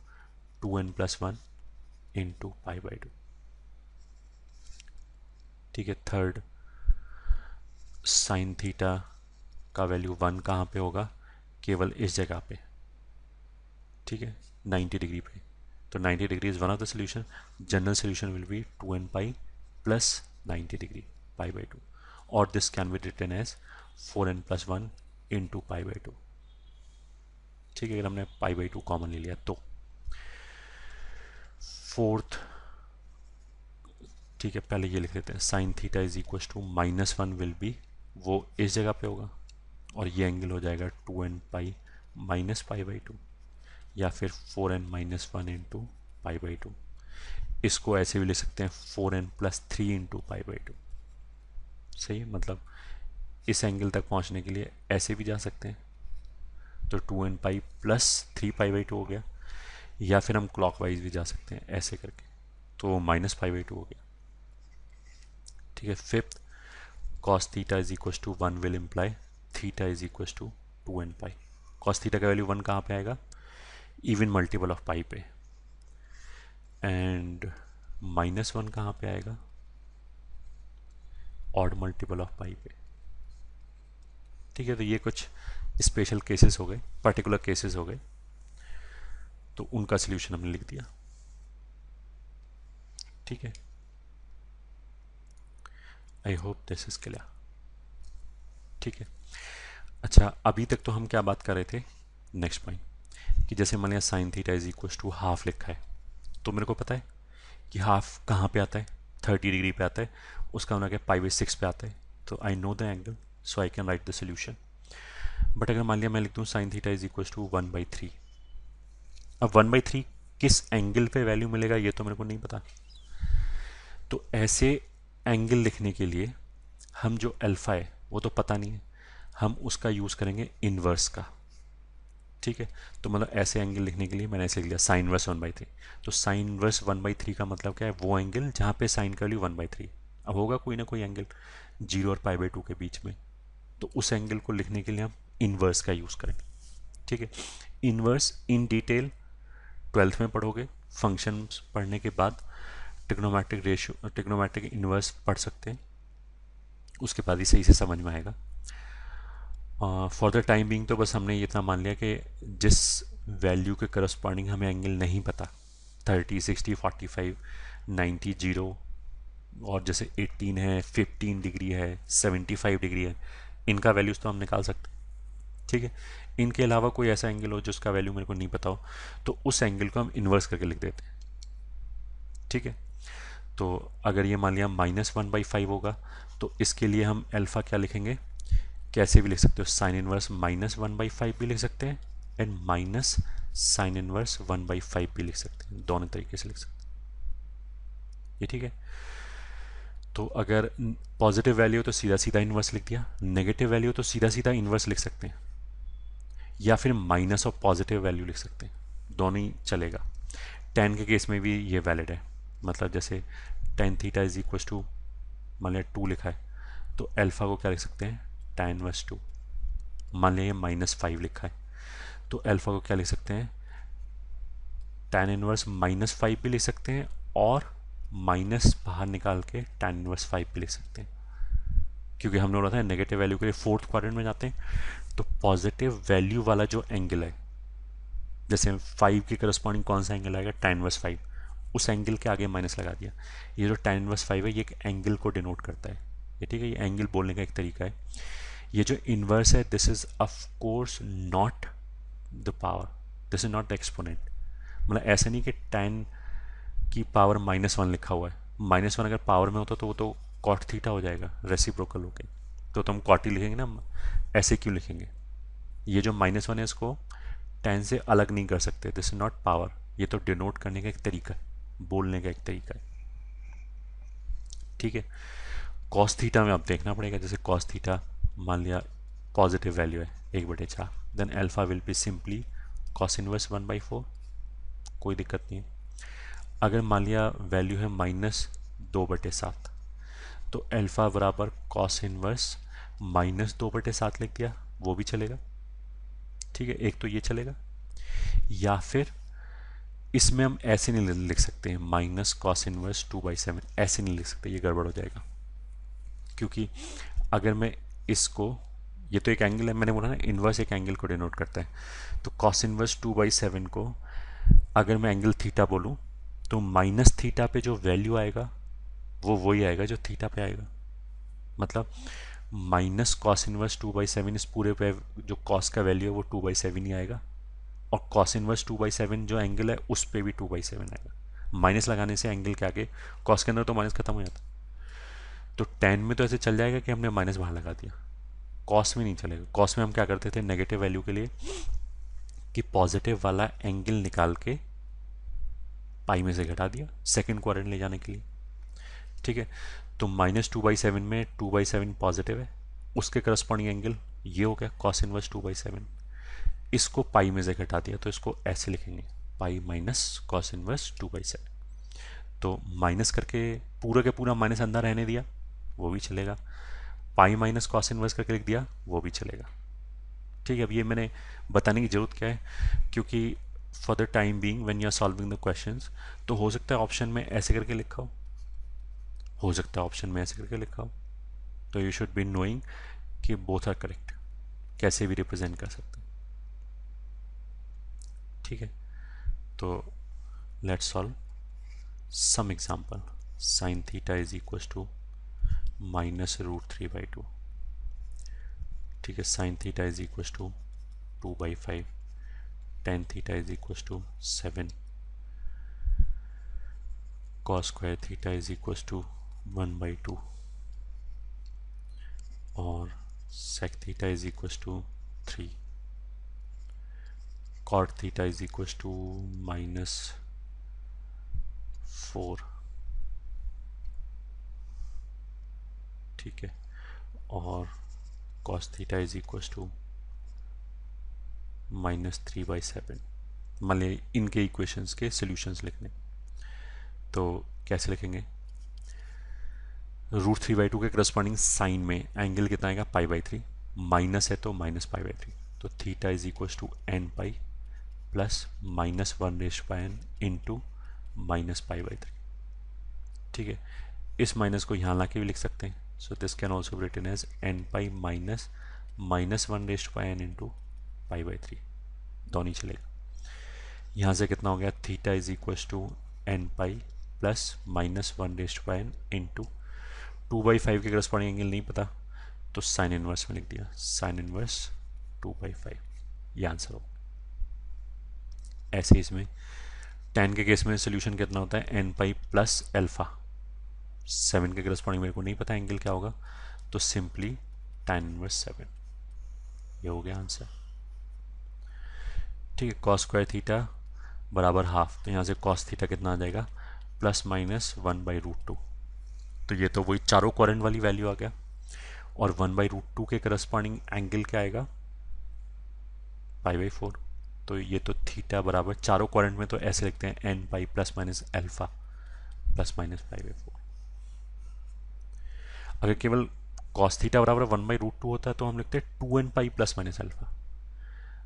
2n+1 into पाई/2। ठीक है, थर्ड साइन थीटा का वैल्यू 1 कहाँ पे होगा, केवल इस जगह पे, ठीक है, 90 डिग्री पे, तो 90 degree is one of the solution. General solution will be 2n pi plus 90 degree पाई/2, और this can be written as 4n+1 into पाई/2। ठीक है, अगर हमने पाई/2 कॉमन ले लिया तो फोर्थ, ठीक है, पहले ये लिख लेते हैं, sine theta is equal to -1 will be, वो इस जगह पे होगा, और ये एंगल हो जाएगा 2n पाई माइनस पाई/2, या फिर 4n-1 इंटू पाई/2। इसको ऐसे भी ले सकते हैं 4n+3 इंटू पाई/2। सही है, मतलब इस एंगल तक पहुंचने के लिए ऐसे भी जा सकते हैं, तो 2n पाई प्लस 3 पाई/2 हो गया, या फिर हम क्लॉकवाइज भी जा सकते हैं ऐसे करके, तो -पाई/2 हो गया। ठीक है, fifth cos theta is equal to 1 will imply theta is equal to 2n pi. Cos theta का वैल्यू 1 कहाँ पे आएगा, इवन मल्टीपल ऑफ पाई पे, एंड -1 कहाँ पे आएगा, ऑड मल्टीपल ऑफ पाई पे। ठीक है, तो ये कुछ स्पेशल केसेस हो गए, पर्टिकुलर केसेस हो गए, तो उनका सोल्यूशन हमने लिख दिया। ठीक है, I hope this is clear. ठीक है, अच्छा, अभी तक तो हम क्या बात कर रहे थे, नेक्स्ट पॉइंट, कि जैसे मान लिया sine theta is equal to half लिखा है, तो मेरे को पता है कि हाफ कहाँ पे आता है, 30 डिग्री पे आता है, उसका मतलब क्या, पाई/6 पे आता है, तो I know the angle, so I can write the solution. But अगर मान लिया मैं लिख दूँ sine theta is equal to 1/3, अब 1/3 किस एंगल पे वैल्यू मिलेगा ये तो मेरे को नहीं पता, तो ऐसे एंगल लिखने के लिए हम जो अल्फा है वो तो पता नहीं है, हम उसका यूज़ करेंगे इनवर्स का। ठीक है, तो मतलब ऐसे एंगल लिखने के लिए मैंने ऐसे लिख लिया साइन इनवर्स 1/3, तो साइन इनवर्स 1/3 का मतलब क्या है, वो एंगल जहाँ पे साइन का वैल्यू 1/3। अब होगा कोई ना कोई एंगल 0 और पाई/2 के बीच में, तो उस एंगल को लिखने के लिए हम इनवर्स का यूज़ करेंगे। ठीक है, इनवर्स इन डिटेल ट्वेल्थ में पढ़ोगे, फंक्शंस पढ़ने के बाद ट्रिग्नोमेट्रिक रेशियो, ट्रिग्नोमेट्रिक इन्वर्स पढ़ सकते हैं, उसके बाद ही सही से समझ में आएगा। फॉर द टाइम बीइंग तो बस हमने ये इतना मान लिया कि जिस वैल्यू के करस्पॉन्डिंग हमें एंगल नहीं पता, 30, 60, 45, 90, 0, और जैसे 18 है, 15 डिग्री है, 75 डिग्री है, इनका वैल्यूज़ तो हम निकाल सकते हैं। ठीक है, इनके अलावा कोई ऐसा एंगल हो जिसका वैल्यू मेरे को नहीं पता हो, तो उस एंगल को हम इन्वर्स करके लिख देते हैं। ठीक है, तो अगर ये मान लिया -1/5 होगा, तो इसके लिए हम अल्फ़ा क्या लिखेंगे, कैसे भी लिख सकते हो, साइन इनवर्स -1/5 भी लिख सकते हैं एंड माइनस साइन इनवर्स 1/5 भी लिख सकते हैं, दोनों तरीके से लिख सकते हैं। ये ठीक है। तो अगर पॉजिटिव वैल्यू तो सीधा सीधा इन्वर्स लिख दिया, नेगेटिव वैल्यू तो सीधा सीधा इन्वर्स लिख सकते हैं, या फिर माइनस और पॉजिटिव वैल्यू लिख सकते हैं, दोनों ही चलेगा। tan के केस में भी ये वैलिड है, मतलब जैसे tan theta is equal to, मान लिया 2 लिखा है, तो अल्फा को क्या लिख सकते हैं, tan इनवर्स 2। मान लिया ये -5 लिखा है, तो अल्फा को क्या लिख सकते हैं, tan इनवर्स -5 भी लिख सकते हैं, और माइनस बाहर निकाल के tan इनवर्स 5 भी लिख सकते हैं, क्योंकि हमने बोला था नेगेटिव वैल्यू के लिए फोर्थ क्वाड्रेंट में जाते हैं। तो पॉजिटिव वैल्यू वाला जो एंगल है, जैसे 5 के करस्पॉन्डिंग कौन सा एंगल आएगा, tan इनवर्स 5, उस एंगल के आगे माइनस लगा दिया। ये जो tan इनवर्स 5 है, ये एक एंगल को डिनोट करता है। ये ठीक है, ये एंगल बोलने का एक तरीका है। ये जो इन्वर्स है, this is of course not the power, this is not the exponent. मतलब ऐसा नहीं कि tan की पावर -1 लिखा हुआ है, -1 अगर पावर में होता तो वो तो कॉट थीटा हो जाएगा रेसिप्रोकल होके, तो हम कॉट ही लिखेंगे ना, ऐसे क्यों लिखेंगे। ये जो -1 है, इसको tan से अलग नहीं कर सकते, दिस इज नॉट पावर, ये तो डिनोट करने का एक तरीका है, बोलने का एक तरीका है। ठीक है, कॉस थीटा में अब देखना पड़ेगा, जैसे कॉस थीटा मान लिया पॉजिटिव वैल्यू है 1/4, then alpha will be simply cos inverse 1/4, कोई दिक्कत नहीं है। अगर मान लिया वैल्यू है -2/7, तो अल्फा बराबर कॉस इनवर्स -2/7 लिख दिया, वो भी चलेगा। ठीक है, एक तो ये चलेगा, या फिर इसमें हम ऐसे नहीं लिख सकते हैं, माइनस कॉस इनवर्स 2/7, ऐसे नहीं लिख सकते, ये गड़बड़ हो जाएगा। क्योंकि अगर मैं इसको, ये तो एक एंगल है, मैंने बोला ना इन्वर्स एक एंगल को डिनोट करता है, तो कॉस इनवर्स 2/7 को अगर मैं एंगल थीटा बोलूँ, तो माइनस थीटा पे जो वैल्यू आएगा वो वही आएगा जो थीटा पे आएगा। मतलब माइनस कॉस इनवर्स 2/7, इस पूरे पे जो कॉस का वैल्यू है वो 2/7 ही आएगा, और कॉस इनवर्स 2/7 जो एंगल है उस पे भी 2/7 आएगा। माइनस लगाने से एंगल के आगे, कॉस के अंदर तो माइनस खत्म हो जाता, तो tan में तो ऐसे चल जाएगा कि हमने माइनस बाहर लगा दिया, कॉस में नहीं चलेगा। कॉस में हम क्या करते थे नेगेटिव वैल्यू के लिए, कि पॉजिटिव वाला एंगल निकाल के पाई में से घटा दिया सेकंड क्वाड्रेंट ले जाने के लिए। ठीक है, तो -2/7 में 2/7 पॉजिटिव है, उसके करस्पॉन्डिंग एंगल ये हो गया कॉस इनवर्स 2/7, इसको पाई में से घटा दिया, तो इसको ऐसे लिखेंगे, पाई माइनस कॉस इनवर्स 2/7। तो माइनस करके पूरा के पूरा माइनस अंदर रहने दिया, वो भी चलेगा, पाई माइनस कॉस इनवर्स करके लिख दिया, वो भी चलेगा। ठीक है, अब ये मैंने बताने की ज़रूरत क्या है, क्योंकि for the time being when you are solving the questions, तो हो सकता है ऑप्शन में ऐसे करके लिखा हो सकता है ऑप्शन में ऐसे करके लिखा हो, तो यू शुड बी नोइंग कि बोथ आर करेक्ट, कैसे भी रिप्रेजेंट कर सकते हैं। ठीक है, तो let's solve some example. Sine theta is equal to -√3/2। ठीक है, sine theta is equal to 2/5, tan theta is equal to 7, cos square theta is equal to 1/2, और sec theta is equal to 3, cot theta is equal to -4। ठीक है, और cos theta is equal to -3/7। मान लीजिए इनके इक्वेशंस के सॉल्यूशंस लिखने, तो कैसे लिखेंगे, √3/2 के करस्पॉन्डिंग साइन में एंगल कितना आएगा, π/3, माइनस है तो -π/3, तो theta is equal to n pi, plus minus 1/n into minus pi by 3। ठीक है, इस माइनस को यहाँ ला के भी लिख सकते हैं, so this can also be written as n pi minus minus 1/n into pi by 3, दोनों ही चलेगा। यहाँ से कितना हो गया, theta is equal to n pi plus minus 1/n into 2/5 के करस्पॉन्डिंग एंगल नहीं पता तो साइन इनवर्स में लिख दिया, साइन इनवर्स 2/5, ये आंसर हो। ऐसे इसमें tan के केस में सोल्यूशन कितना होता है, n पाई प्लस एल्फा, 7 के करस्पॉन्डिंग मेरे को नहीं पता एंगल क्या होगा, तो सिंपली tan इनवर्स 7, ये हो गया आंसर। ठीक है, कॉस स्क्वायर थीटा बराबर हाफ, तो यहाँ से कॉस थीटा कितना आ जाएगा, प्लस माइनस 1/√2, तो ये तो वही चारों क्वाड्रेंट वाली वैल्यू आ गया। और 1/√2 के करस्पॉन्डिंग एंगल क्या आएगा, π/4, तो ये तो थीटा बराबर चारों क्वाड्रेंट में तो ऐसे लिखते हैं n pi plus minus alpha plus minus π/4। अगर केवल कॉस थीटा बराबर 1/√2 होता है तो हम लिखते हैं 2n pi plus minus alpha,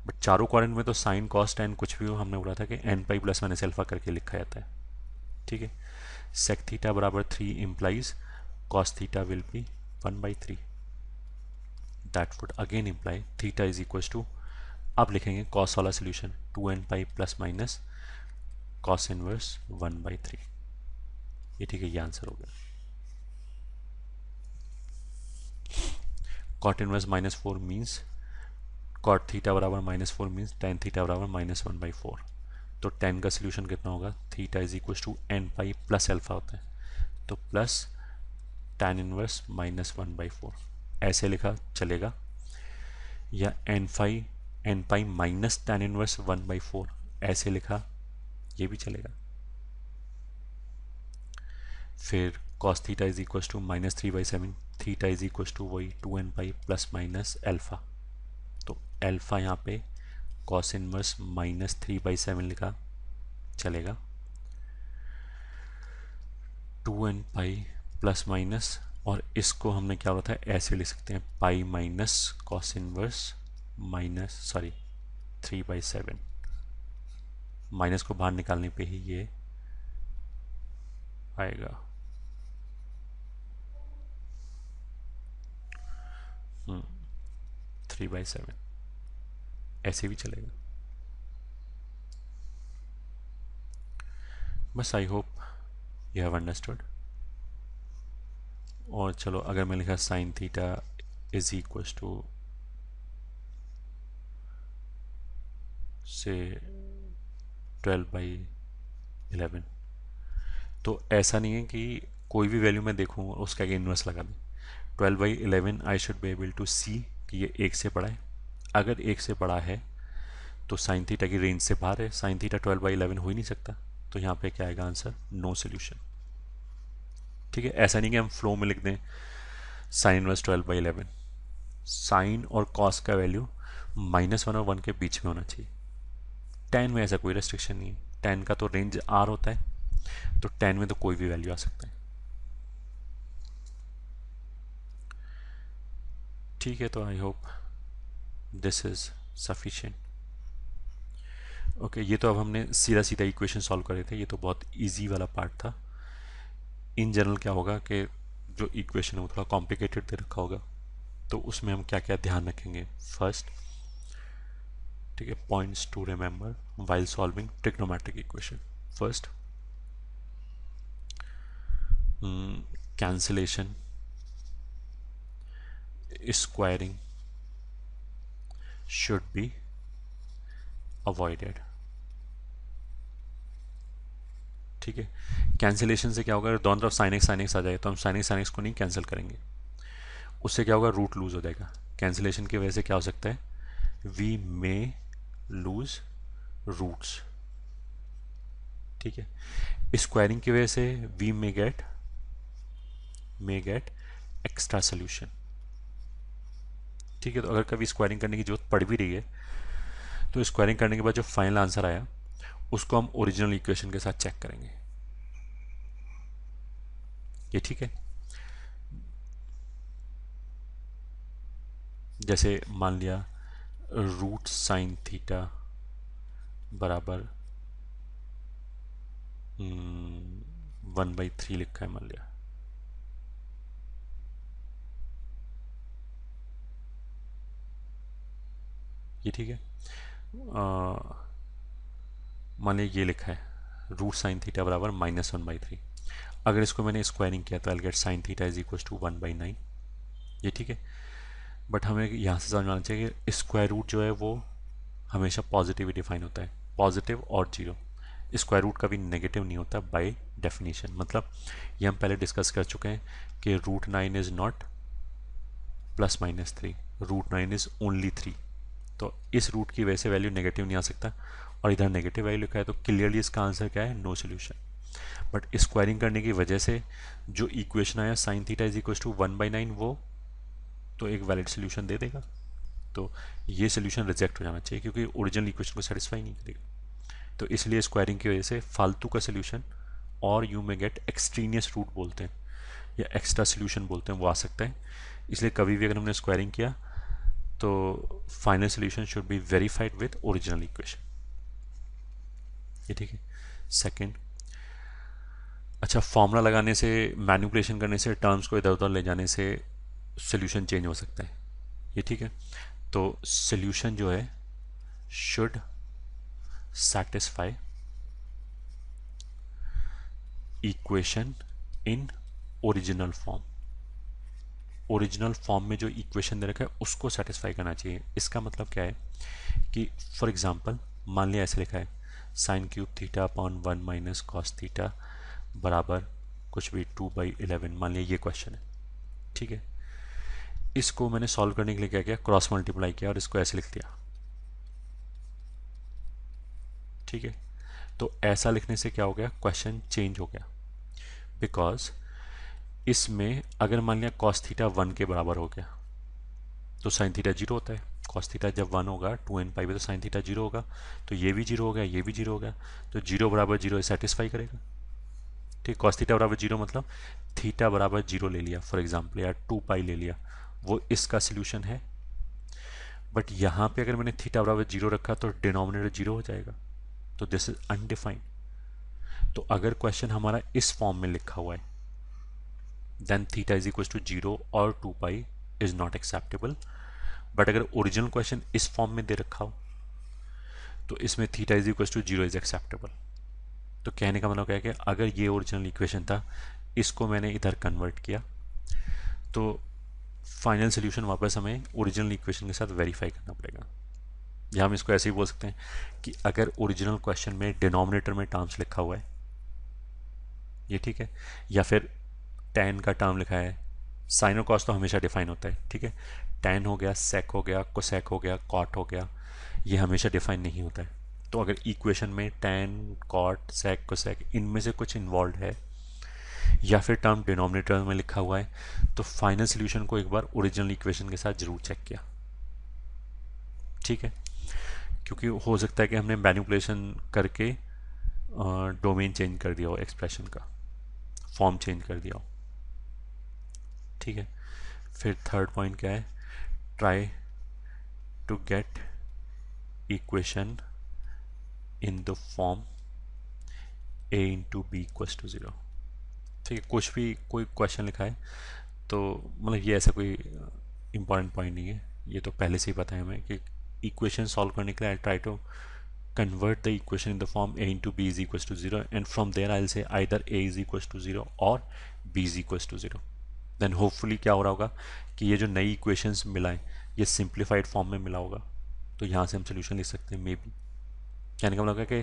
but चारों क्वाड्रेंट में तो साइन कॉस tan कुछ भी हो, हमने बोला था कि n pi plus minus alpha करके लिखा जाता है। ठीक है, सेक थीटा बराबर 3 implies cos theta will be 1/3, that would again imply theta is equals to, अब लिखेंगे cos वाला solution 2n pi plus minus cos inverse 1/3, ये ठीक है, ये आंसर हो गया। cot inverse -4 means cot theta बराबर -4 मीन्स tan थीटा बराबर -1/4, तो tan का सोल्यूशन कितना होगा, theta is equal to n pi plus alpha होता है, तो प्लस tan इनवर्स -1/4, ऐसे लिखा चलेगा, या n pi minus tan inverse 1/4 ऐसे लिखा, ये भी चलेगा। फिर cos theta is equal to -3/7, theta is equal to वही 2n pi plus minus alpha, तो एल्फा यहाँ पे cos इनवर्स -3/7 लिखा चलेगा, 2n पाई प्लस माइनस, और इसको हमने क्या होता है ऐसे लिख सकते हैं, pi minus cos inverse sorry 3/7, minus को बाहर निकालने पे ही ये आएगा। 3/7 ऐसे भी चलेगा। बस I hope you have understood. और चलो, अगर मैं लिखा sine theta is equal to से 12/11, तो ऐसा नहीं है कि कोई भी वैल्यू मैं देखूँ और उसका इनवर्स लगा दूँ। 12/11 I should be able to see कि ये 1 से बड़ा है, अगर 1 से बड़ा है तो साइन थीटा की रेंज से बाहर है, साइन थीटा 12/11 हो ही नहीं सकता, तो यहाँ पे क्या आएगा आंसर, नो सोल्यूशन। ठीक है, ऐसा नहीं कि हम फ्लो में लिख दें साइन इनवर्स 12/11, साइन और कॉस का वैल्यू -1 और 1 के बीच में होना चाहिए। tan में ऐसा कोई रेस्ट्रिक्शन नहीं है, tan का तो रेंज r होता है, तो tan में तो कोई भी वैल्यू आ सकता है। ठीक है, तो I hope this is sufficient. Okay, ये तो अब हमने सीधा सीधा इक्वेशन सॉल्व करे थे, ये तो बहुत इजी वाला पार्ट था। इन जनरल क्या होगा कि जो इक्वेशन है वो थोड़ा कॉम्प्लिकेटेड दे रखा होगा, तो उसमें हम क्या क्या ध्यान रखेंगे। फर्स्ट, ठीक है, points to remember while solving trigonometric equation. First, cancellation, squaring should be avoided। ठीक है, कैंसिलेशन से क्या होगा, अगर दोनों तरफ sin x आ जाए तो हम sin x को नहीं कैंसिल करेंगे, उससे क्या होगा, रूट लूज हो जाएगा। कैंसिलेशन की वजह से क्या हो सकता है, वी मे लूज रूट्स। ठीक है, स्क्वायरिंग की वजह से we may get extra solution. ठीक है, तो अगर कभी स्क्वायरिंग करने की जरूरत पड़ भी रही है तो स्क्वायरिंग करने के बाद जो फाइनल आंसर आया उसको हम ओरिजिनल इक्वेशन के साथ चेक करेंगे। ये ठीक है, जैसे मान लिया रूट साइन थीटा बराबर 1/3 लिखा है मान लिया। ये ठीक है। मान लिया ये लिखा है रूट साइन थीटा बराबर -1/3। अगर इसको मैंने स्क्वायरिंग किया तो I get sine theta is equal to 1/9। ये ठीक है। बट हमें यहाँ से समझ आना चाहिए कि स्क्वायर रूट जो है वो हमेशा पॉजिटिव ही डिफाइन होता है, पॉजिटिव और जीरो। स्क्वायर रूट कभी नेगेटिव नहीं होता बाय डेफिनेशन। मतलब ये हम पहले डिस्कस कर चुके हैं कि √9 इज़ नॉट +-3, √9 इज़ ओनली 3। तो इस रूट की वजह से वैल्यू नेगेटिव नहीं आ सकता, और इधर नेगेटिव वैल्यू लिखा है तो क्लियरली इसका आंसर क्या है, नो सोल्यूशन। बट स्क्वायरिंग करने की वजह से जो इक्वेशन आया sine theta is equal to 1/9, वो तो एक वैलिड सोल्यूशन दे देगा। तो ये सोल्यूशन रिजेक्ट हो जाना चाहिए क्योंकि ओरिजिनल इक्वेशन को सेटिस्फाई नहीं करेगा। तो इसलिए स्क्वायरिंग की वजह से फालतू का सोल्यूशन, और यू में गेट एक्सट्रीनियस रूट बोलते हैं या एक्स्ट्रा सोल्यूशन बोलते हैं, वो आ सकता है। इसलिए कभी भी अगर हमने स्क्वायरिंग किया तो final solution should be verified with original equation. ये ठीक है। सेकंड, अच्छा, फॉर्मूला लगाने से, मैनिपुलेशन करने से, टर्म्स को इधर उधर ले जाने से सोल्यूशन चेंज हो सकता है। ये ठीक है। तो सोल्यूशन जो है should satisfy equation in original form. Original form में जो इक्वेशन दे रखा है उसको सेटिस्फाई करना चाहिए। इसका मतलब क्या है कि फॉर एग्जांपल मान लिया ऐसे लिखा है sin³ θ/1 - cos θ बराबर कुछ भी 2/11। मान लिया ये क्वेश्चन है, ठीक है। इसको मैंने सॉल्व करने के लिए क्या किया, क्रॉस मल्टीप्लाई किया और इसको ऐसे लिख दिया, ठीक है। तो ऐसा लिखने से क्या हो गया, क्वेश्चन चेंज हो गया। बिकॉज इसमें अगर मान लिया cos θ 1 के बराबर हो गया तो sin θ 0 होता है। cos θ जब 1 होगा 2n पाई पे तो sin θ 0 होगा। तो ये भी 0 हो गया, ये भी 0 हो गया। तो 0 बराबर 0 सेटिस्फाई करेगा, ठीक। cos θ बराबर 0 मतलब थीटा बराबर 0 ले लिया फॉर एग्जाम्पल, या 2 पाई ले लिया, वो इसका सोल्यूशन है। बट यहाँ पे अगर मैंने थीटा बराबर 0 रखा तो डिनोमिनेटर 0 हो जाएगा, तो दिस इज अनडिफाइंड। तो अगर क्वेश्चन हमारा इस फॉर्म में लिखा हुआ है then theta is equal to 0 और 2 pi is not acceptable. But अगर ओरिजिनल क्वेश्चन इस फॉर्म में दे रखा हो तो इसमें theta is equal to 0 is acceptable. तो कहने का मतलब क्या है कि अगर ये ओरिजिनल इक्वेशन था, इसको मैंने इधर कन्वर्ट किया, तो फाइनल सोल्यूशन वापस हमें ओरिजिनल इक्वेशन के साथ वेरीफाई करना पड़ेगा। या हम इसको ऐसे ही बोल सकते हैं कि अगर ओरिजिनल क्वेश्चन में डिनोमिनेटर में टर्म्स लिखा हुआ है, ये ठीक है, या फिर tan का टर्म लिखा है, साइन और कॉस तो हमेशा डिफाइन होता है, ठीक है। tan हो गया, sec हो गया, cosec हो गया, cot हो गया, ये हमेशा डिफाइन नहीं होता है। तो अगर इक्वेशन में tan, cot, sec, cosec इनमें से कुछ इन्वॉल्व है या फिर टर्म डिनोमिनेटर में लिखा हुआ है, तो फाइनल सोल्यूशन को एक बार ओरिजिनल इक्वेशन के साथ जरूर चेक किया, ठीक है। क्योंकि हो सकता है कि हमने मैनिपुलेशन करके डोमेन चेंज कर दिया हो, एक्सप्रेशन का फॉर्म चेंज कर दिया हो, ठीक है। फिर थर्ड पॉइंट क्या है, try to get equation in the form a into b equals to 0, ठीक है। कुछ भी कोई क्वेश्चन लिखा है तो मतलब ये ऐसा कोई इंपॉर्टेंट पॉइंट नहीं है, ये तो पहले से ही पता है हमें कि इक्वेशन सॉल्व करने के लिए I try to convert the equation in the form a into b is equals to 0, and from there I'll say either a is equals to 0 or b is equals to 0। then hopefully क्या हो रहा होगा कि ये जो नई इक्वेशंस मिला है ये सिंप्लीफाइड फॉर्म में मिला होगा, तो यहाँ से हम सोल्यूशन लिख सकते हैं मे बी। कहने का मतलब है कि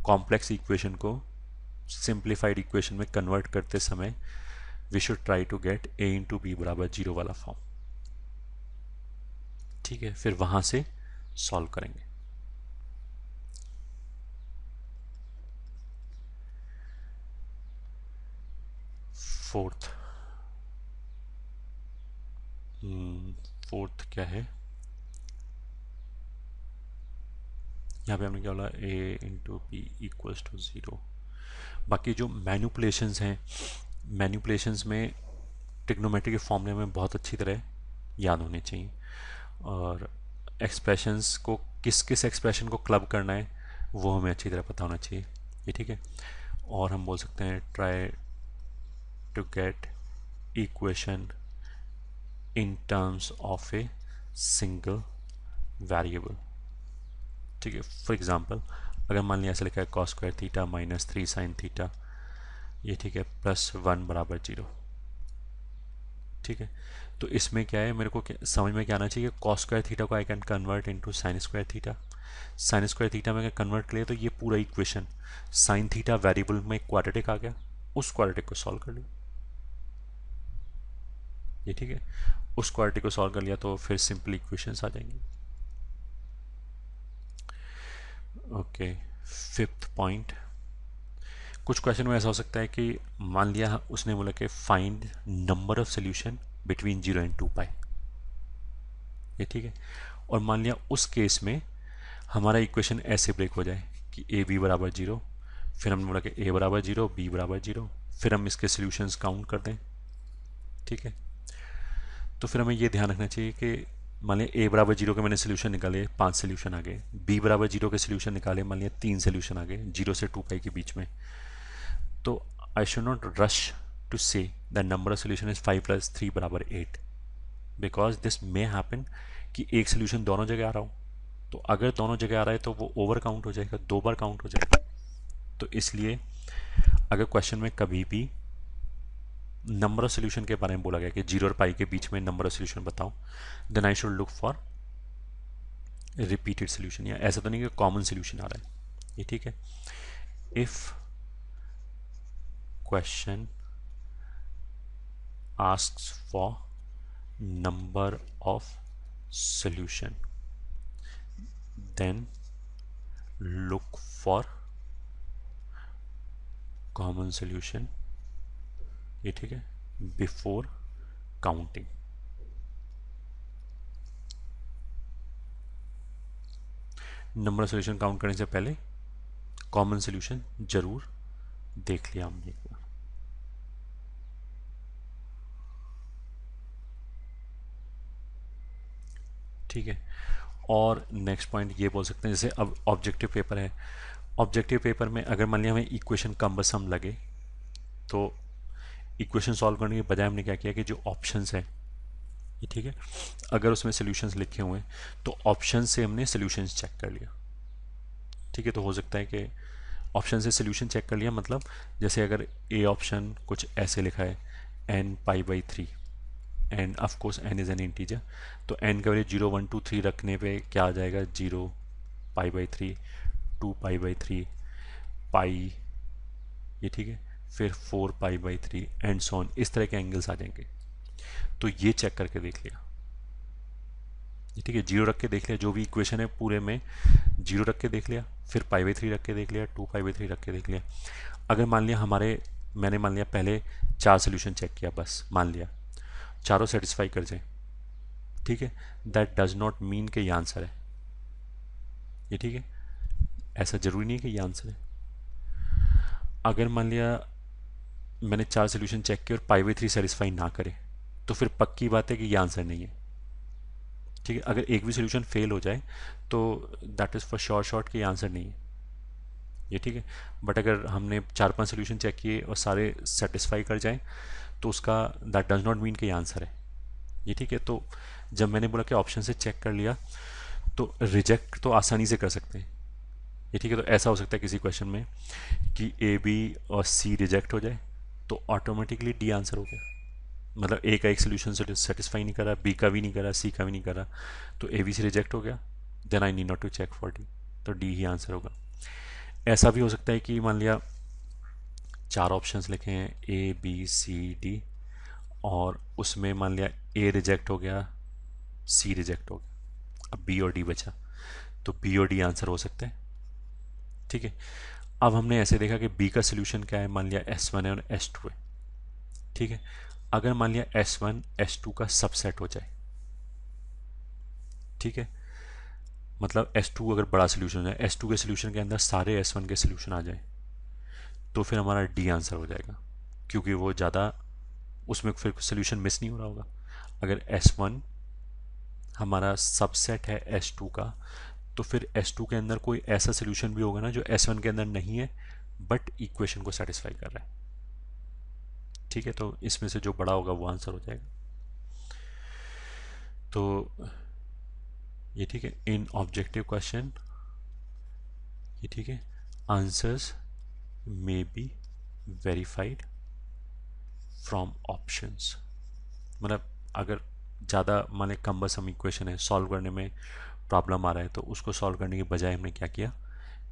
कॉम्प्लेक्स इक्वेशन को सिंप्लीफाइड इक्वेशन में कन्वर्ट करते समय we should try to get a into b बराबर 0 वाला फॉर्म, ठीक है। फिर वहाँ से सॉल्व करेंगे। फोर्थ, फोर्थ क्या है, यहाँ पे हमने क्या बोला, a into b equals to 0। बाकी जो मैनिपुलेशंस हैं, मैनिपुलेशंस में ट्रिग्नोमेट्री के फॉर्मूले में बहुत अच्छी तरह याद होने चाहिए, और एक्सप्रेशंस को किस किस एक्सप्रेशन को क्लब करना है वो हमें अच्छी तरह पता होना चाहिए, ये ठीक है। और हम बोल सकते हैं try to get equation in terms of a single variable, ठीक है। फॉर एग्जांपल अगर मान लिया ऐसे लिखा है cos square theta minus 3 sine theta, ये ठीक है, +1 बराबर 0, ठीक है। तो इसमें क्या है, मेरे को समझ में क्या आना चाहिए, कॉस स्क्वायर थीटा को I can convert into sine square theta, sine square theta में अगर कन्वर्ट कर लिया तो ये पूरा इक्वेशन साइन थीटा वेरिएबल में क्वाड्रेटिक आ गया, उस क्वाड्रेटिक को सॉल्व कर लिया, ये ठीक है। उस क्वाड्रेटिक को सॉल्व कर लिया तो फिर सिंपल इक्वेशंस आ जाएंगी। ओके, फिफ्थ पॉइंट, कुछ क्वेश्चन में ऐसा हो सकता है कि मान लिया उसने बोला कि find number of solution between 0 and 2 पाई, ये ठीक है। और मान लिया उस केस में हमारा इक्वेशन ऐसे ब्रेक हो जाए कि ए बी बराबर 0, फिर हमने बोला कि ए बराबर 0 बी बराबर 0, फिर हम इसके सोल्यूशंस काउंट कर दें, ठीक है। तो फिर हमें ये ध्यान रखना चाहिए कि मान लिया ए बराबर 0 के मैंने सोल्यूशन निकाले, 5 सोल्यूशन आ गए, बी बराबर 0 के सोल्यूशन निकाले, मान लिया 3 सोल्यूशन आ गए 0 से 2 पाई के बीच में, तो I should not rush to say the number of solution is 5 + 3 बराबर 8, बिकॉज दिस मे हैपन कि एक सोल्यूशन दोनों जगह आ रहा हो, तो अगर दोनों जगह आ रहा है तो वो ओवर काउंट हो जाएगा, 2 बार काउंट हो जाएगा। तो इसलिए अगर क्वेश्चन में कभी भी नंबर ऑफ सोल्यूशन के बारे में बोला गया कि 0 और पाई के बीच में नंबर ऑफ सोल्यूशन बताओ, then I should look for repeated solution, या ऐसा तो नहीं कि कॉमन सोल्यूशन आ रहा है, ये ठीक है। If question asks for number of solution, then look for common solution, ये ठीक है, before counting. Number of solution count करने से पहले कॉमन सोल्यूशन जरूर देख लिया हमने एक बार, ठीक है। और नेक्स्ट पॉइंट ये बोल सकते हैं, जैसे अब ऑब्जेक्टिव पेपर है, ऑब्जेक्टिव पेपर में अगर मान लिया हमें इक्वेशन कम्बसम लगे तो इक्वेशन सॉल्व करने के बजाय हमने क्या किया कि जो ऑप्शंस है, ये ठीक है, अगर उसमें सोल्यूशंस लिखे हुए हैं तो ऑप्शन से हमने सोल्यूशंस चेक कर लिया, ठीक है। तो हो सकता है कि ऑप्शन से सोल्यूशन चेक कर लिया, मतलब जैसे अगर ए ऑप्शन कुछ ऐसे लिखा है n π/3 and of course n is an integer, तो n का वैल्यू 0 1 2 3 रखने पे क्या आ जाएगा, 0 π/3 2 π/3 पाई, ये ठीक है, फिर 4 π/3 एंड सो ऑन, इस तरह के एंगल्स आ जाएंगे। तो ये चेक करके देख लिया, ये ठीक है, 0 रख के देख लिया, जो भी इक्वेशन है पूरे में 0 रख के देख लिया, फिर π/3 रख के देख लिया, 2 π/3 रख के देख लिया। अगर मान लिया मैंने मान लिया पहले 4 सोल्यूशन चेक किया, बस मान लिया चारों सेटिस्फाई कर जाए, ठीक है, दैट डज नॉट मीन कि ये आंसर है, ये ठीक है, ऐसा जरूरी नहीं है कि ये आंसर है। अगर मान लिया मैंने 4 सोल्यूशन चेक किए और π/3 सेटिस्फाई ना करे तो फिर पक्की बात है कि ये आंसर नहीं है, ठीक है। अगर एक भी सोल्यूशन फेल हो जाए तो दैट इज़ फॉर शॉर्ट कि ये आंसर नहीं है, ये ठीक है। बट अगर हमने 4-5 सोल्यूशन चेक किए और सारे सेटिस्फाई कर जाएं तो उसका दैट डज नॉट मीन कि ये आंसर है, ये ठीक है। तो जब मैंने बोला कि ऑप्शन से चेक कर लिया तो रिजेक्ट तो आसानी से कर सकते हैं, ये ठीक है। तो ऐसा हो सकता है किसी क्वेश्चन में कि ए बी और सी रिजेक्ट हो जाए तो ऑटोमेटिकली डी आंसर हो गया, मतलब ए का एक सोल्यूशन सेटिस्फाई नहीं करा, बी का भी नहीं करा, सी का भी नहीं करा, तो ए बी सी रिजेक्ट हो गया, then I need not to check for D, तो डी ही आंसर होगा। ऐसा भी हो सकता है कि मान लिया 4 ऑप्शंस लिखे हैं ए बी सी डी और उसमें मान लिया ए रिजेक्ट हो गया, सी रिजेक्ट हो गया, अब बी और डी बचा, तो बी और डी आंसर हो सकते हैं, ठीक है। अब हमने ऐसे देखा कि बी का सोल्यूशन क्या है, मान लिया S1 है और S2 है, ठीक है। अगर मान लिया S1 S2 का सबसेट हो जाए, ठीक है, मतलब S2 अगर बड़ा सोल्यूशन हो जाए, S2 के सोल्यूशन के अंदर सारे S1 के सोल्यूशन आ जाए तो फिर हमारा डी आंसर हो जाएगा, क्योंकि वो ज़्यादा उसमें फिर सोल्यूशन मिस नहीं हो रहा होगा। अगर S1 हमारा सबसेट है S2 का तो फिर S2 के अंदर कोई ऐसा सोल्यूशन भी होगा ना जो S1 के अंदर नहीं है बट इक्वेशन को सेटिस्फाई कर रहा है। ठीक है, तो इसमें से जो बड़ा होगा वो आंसर हो जाएगा। तो ये ठीक है, इन ऑब्जेक्टिव क्वेश्चन ये ठीक है, answers may be verified from options. मतलब अगर ज़्यादा माने कम्बरसम इक्वेशन है, सॉल्व करने में प्रॉब्लम आ रहा है, तो उसको सॉल्व करने के बजाय हमने क्या किया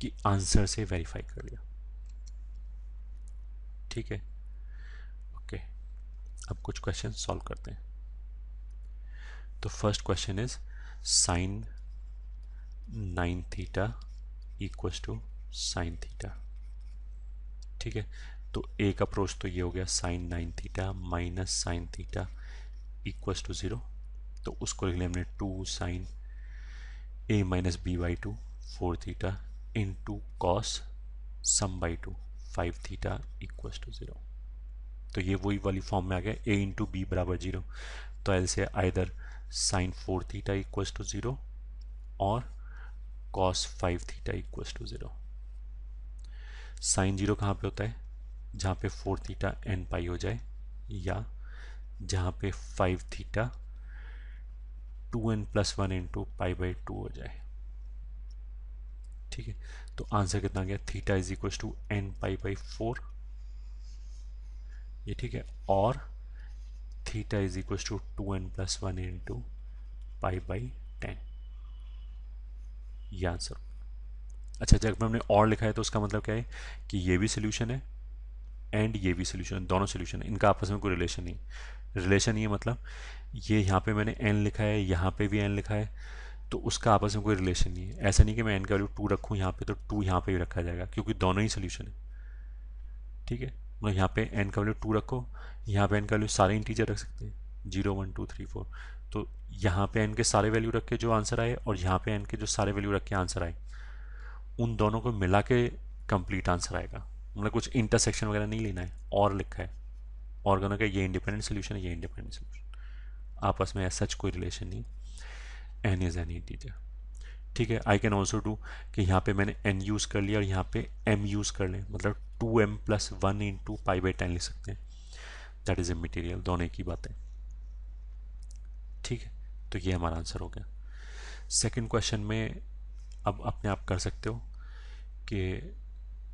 कि आंसर से वेरीफाई कर लिया। ठीक है, ओके, अब कुछ क्वेश्चन सॉल्व करते हैं। तो first question is sine 9 theta equals to sine theta. ठीक है, तो एक अप्रोच तो ये हो गया sine 9 theta minus sine theta equals to 0। तो उसको लिख लिया हमने 2 sine a minus b by 2 4 theta into cos sum by 2 5 theta equals to 0। तो ये वही वाली फॉर्म में आ गया, a इंटू बी बराबर 0। तो एल से either sine 4 theta equals to 0 और cos 5 theta equals to 0। Sine 0 कहाँ पे होता है? जहाँ पे 4 थीटा एन पाई हो जाए, या जहाँ पे 5 theta 2n plus 1 into pi by 2 हो जाए। ठीक है, तो आंसर कितना गया? Theta is equal to n pi by 4, ये ठीक है, और theta is equal to 2n plus 1 into pi by 10, ये आंसर। अच्छा, जब हमने और लिखा है तो उसका मतलब क्या है कि ये भी सोल्यूशन है एंड ये भी सोल्यूशन, दोनों सोल्यूशन है, इनका आपस में कोई रिलेशन नहीं। रिलेशन ये मतलब ये यहाँ पे मैंने n लिखा है, यहाँ पे भी n लिखा है, तो उसका आपस में कोई रिलेशन नहीं है। ऐसा नहीं कि मैं n का वैल्यू 2 रखूँ यहाँ पे तो 2 यहाँ पे भी रखा जाएगा, क्योंकि दोनों ही सोल्यूशन है। ठीक है, मतलब यहाँ पे n का वैल्यू 2 रखो, यहाँ पे n का वैल्यू सारे इंटीजर रख सकते हैं, 0 1 2 3 4। तो यहाँ पे n के सारे वैल्यू रख के जो आंसर आए और यहाँ पे n के जो सारे वैल्यू रख के आंसर आए, उन दोनों को मिला के कंप्लीट आंसर आएगा। मतलब कुछ इंटरसेक्शन वगैरह नहीं लेना है, और लिखा है ऑर्गेनो का ये इंडिपेंडेंट सोल्यूशन है, ये इंडिपेंडेंट सोल्यूशन, आपस में सच कोई रिलेशन नहीं। N is an integer. ठीक है, आई कैन ऑल्सो डू कि यहाँ पे मैंने एन यूज़ कर लिया और यहाँ पे एम यूज़ कर लें, मतलब 2m plus 1 into pi by 10 लिख सकते हैं। दैट इज ए मटीरियल, दोनों की बातें। ठीक है, तो ये हमारा आंसर हो गया। सेकेंड क्वेश्चन में अब अपने आप कर सकते हो कि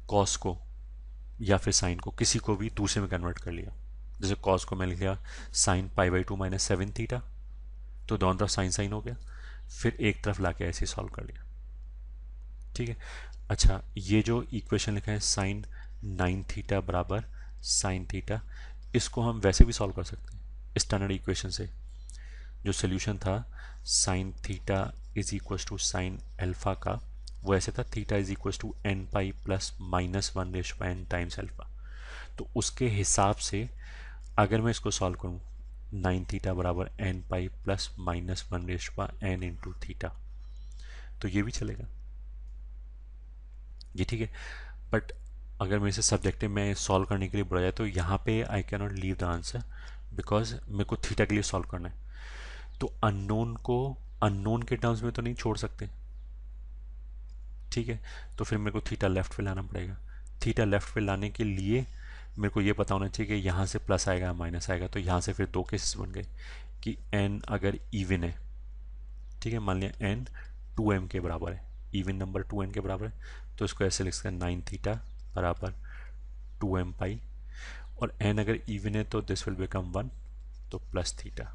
कॉस को या फिर साइन को, किसी को भी दूसरे में कन्वर्ट कर लिया। जैसे कॉस को मैं लिख लिया sine pi by 2 minus 7 theta, तो दोनों तरफ साइन साइन हो गया, फिर एक तरफ लाके ऐसे सॉल्व कर लिया। ठीक है, अच्छा, ये जो इक्वेशन लिखा है साइन 9 थीटा बराबर साइन थीटा, इसको हम वैसे भी सॉल्व कर सकते हैं स्टैंडर्ड इक्वेशन से। जो सोल्यूशन था sine theta is equal to sine alpha का, वो ऐसे था theta is equal to n pi plus minus 1/n times alpha. तो उसके हिसाब से अगर मैं इसको सॉल्व करूँ 9 थीटा बराबर n pi plus minus 1/n into theta, तो ये भी चलेगा, ये ठीक है। बट अगर मेरे से सब्जेक्टिव में सॉल्व करने के लिए बोला जाए तो यहाँ पे I can not leave the answer, because मेरे को थीटा के लिए सॉल्व करना है। तो अननोन को अननोन के टर्म्स में तो नहीं छोड़ सकते। ठीक है, तो फिर मेरे को थीटा लेफ्ट पे लाना पड़ेगा। थीटा लेफ्ट पे लाने के लिए मेरे को ये पता होना चाहिए कि यहाँ से प्लस आएगा माइनस आएगा। तो यहाँ से फिर दो केसेस बन गए कि n अगर इवन है, ठीक है, मान लिया n 2m के बराबर है, इवन नंबर 2n के बराबर है, तो इसको ऐसे लिख सकते हैं 9 थीटा बराबर 2m पाई, और n अगर इवन है तो दिस विल बिकम 1, तो प्लस थीटा।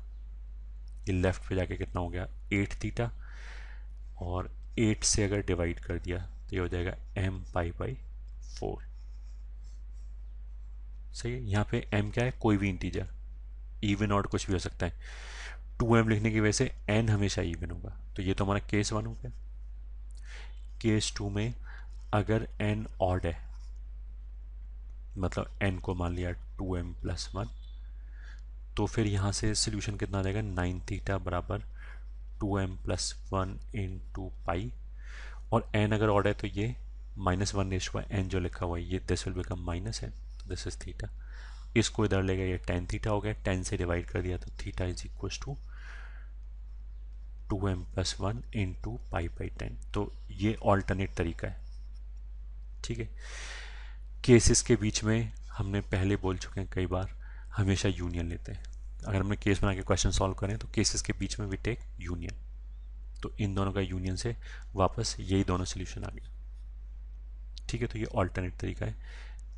ये लेफ्ट पे जाके कितना हो गया 8 थीटा, और 8 से अगर डिवाइड कर दिया तो ये हो जाएगा m पाई बाई 4। सही है, यहाँ पे m क्या है? कोई भी इंटीजर, इवन ऑड कुछ भी हो सकता है। 2m लिखने की वजह से n हमेशा इवन होगा, तो ये तो हमारा केस 1 हो गया। केस 2 में अगर n ऑड है, मतलब n को मान लिया 2m प्लस 1, तो फिर यहाँ से सोल्यूशन कितना आ जाएगा 9 थीटा बराबर 2m प्लस 1 इंटू पाई, और n अगर ऑड है तो ये माइनस 1/n जो लिखा हुआ है ये दिस विल बिकम माइनस है, तो दिस इज थीटा। इसको इधर ले गया, ये tan थीटा हो गया, 10 से डिवाइड कर दिया तो theta is equal to 2m+1 into पाई/10। तो ये ऑल्टरनेट तरीका है। ठीक है, केसेस के बीच में हमने पहले बोल चुके हैं कई बार, हमेशा यूनियन लेते हैं। अगर हमने केस बना के क्वेश्चन सॉल्व करें तो केसेस के बीच में वी टेक यूनियन। तो इन दोनों का यूनियन से वापस यही दोनों सोल्यूशन आ गया। ठीक है, तो ये ऑल्टरनेट तरीका है,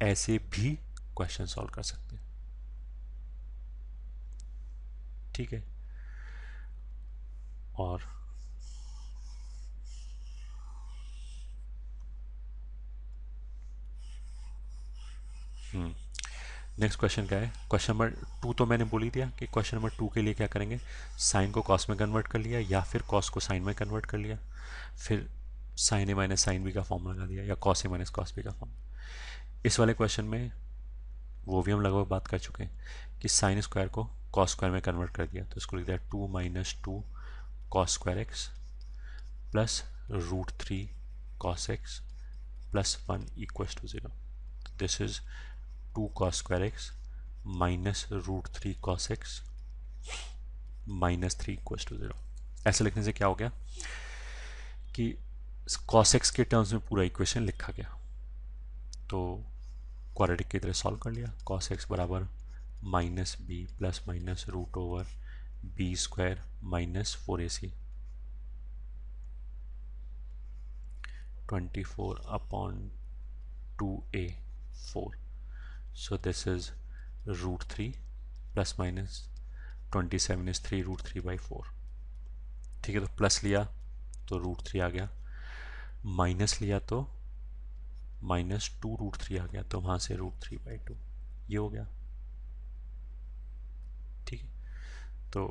ऐसे भी क्वेश्चन सॉल्व कर सकते हैं। ठीक है, और नेक्स्ट क्वेश्चन क्या है? क्वेश्चन नंबर 2 तो मैंने बोल ही दिया कि क्वेश्चन नंबर 2 के लिए क्या करेंगे, साइन को कॉस में कन्वर्ट कर लिया या फिर कॉस को साइन में कन्वर्ट कर लिया, फिर साइन ए माइनस साइन बी का फॉर्म लगा दिया या cos A minus cos B का फॉर्म। इस वाले क्वेश्चन में वो भी हम लगभग बात कर चुके हैं कि साइन स्क्वायर को कॉस स्क्वायर में कन्वर्ट कर दिया, तो इसको लिख दिया 2 - 2 cos square x plus √3 cos x plus 1 equals to 0। This is 2 cos square x minus √3 cos x minus 3 equals to 0। ऐसे लिखने से क्या हो गया कि cos x के टर्म्स में पूरा इक्वेशन लिखा गया। तो क्वाड्रेटिक की तरह सॉल्व कर लिया, cos x बराबर minus b plus minus √b² minus 4ac 24/2a4। So this is √3 plus minus 27 is 3√3/4। ठीक है, तो प्लस लिया तो √3 आ गया, माइनस लिया तो माइनस 2√3 आ गया, तो वहाँ से √3/2 ये हो गया। ठीक है, तो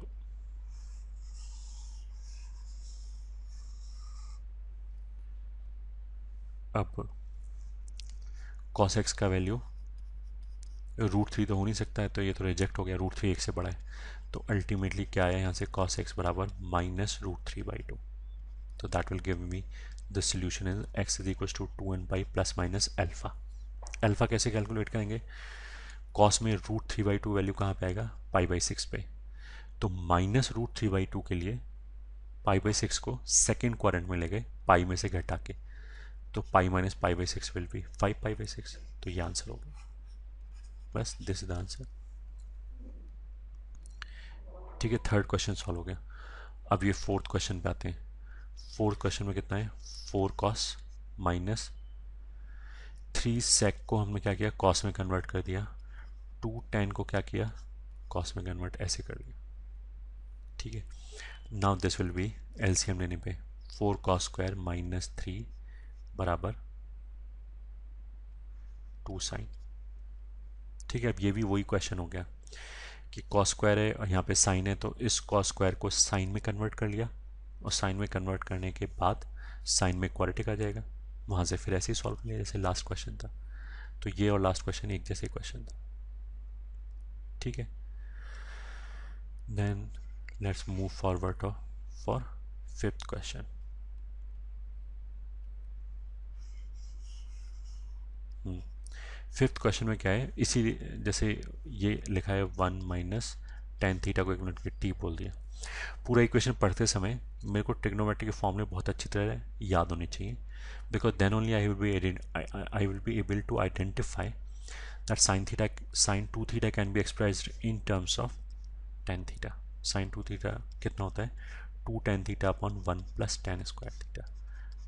अब cos x का वैल्यू √3 तो हो नहीं सकता है, तो ये तो रिजेक्ट हो गया, √3 एक से बड़ा है। तो अल्टीमेटली क्या आया यहाँ से, cos x बराबर माइनस √3/2। तो that will give me the solution is x is equal to 2n pi plus minus alpha. Alpha कैसे कैलकुलेट करेंगे, cos में √3/2 वैल्यू कहाँ पे आएगा, पाई/6 पे। तो माइनस √3/2 के लिए पाई/6 को सेकेंड क्वाड्रेंट में ले गए पाई में से घटा के, तो पाई माइनस पाई/6 विल बी 5 पाई/6। तो ये आंसर हो गया, बस दिस इज द आंसर। ठीक है, थर्ड क्वेश्चन सॉल्व हो गया। अब ये फोर्थ क्वेश्चन पे आते हैं। फोर्थ क्वेश्चन में कितना है, 4 cos माइनस 3 sec को हमने क्या किया, cos में कन्वर्ट कर दिया, 2 tan को क्या किया, cos में कन्वर्ट ऐसे कर दिया। ठीक है, now this will B LCM लेने पे 4 cos स्क्वायर माइनस 3 बराबर 2 sin। ठीक है, अब ये भी वही क्वेश्चन हो गया कि cos स्क्वायर है और यहाँ पे साइन है, तो इस cos स्क्वायर को साइन में कन्वर्ट कर लिया, और साइन में कन्वर्ट करने के बाद साइन में क्वाड्रेटिक आ जाएगा, वहाँ से फिर ऐसे ही सॉल्व कर लिया जैसे लास्ट क्वेश्चन था। तो ये और लास्ट क्वेश्चन एक जैसे क्वेश्चन था। ठीक है, then let's move forward for fifth question. Fifth question में क्या है, इसी जैसे ये लिखा है 1 माइनस टेन थीटा को 1 मिनट के टी बोल दिया। पूरा इक्वेशन पढ़ते समय मेरे को ट्रिग्नोमेट्री के फॉर्मूले बहुत अच्छी तरह याद होने चाहिए, because then only I will be able to identify that sine 2 theta can be expressed in terms of tan theta. Sine 2 theta कितना होता है, 2 tan theta upon 1 plus tan square theta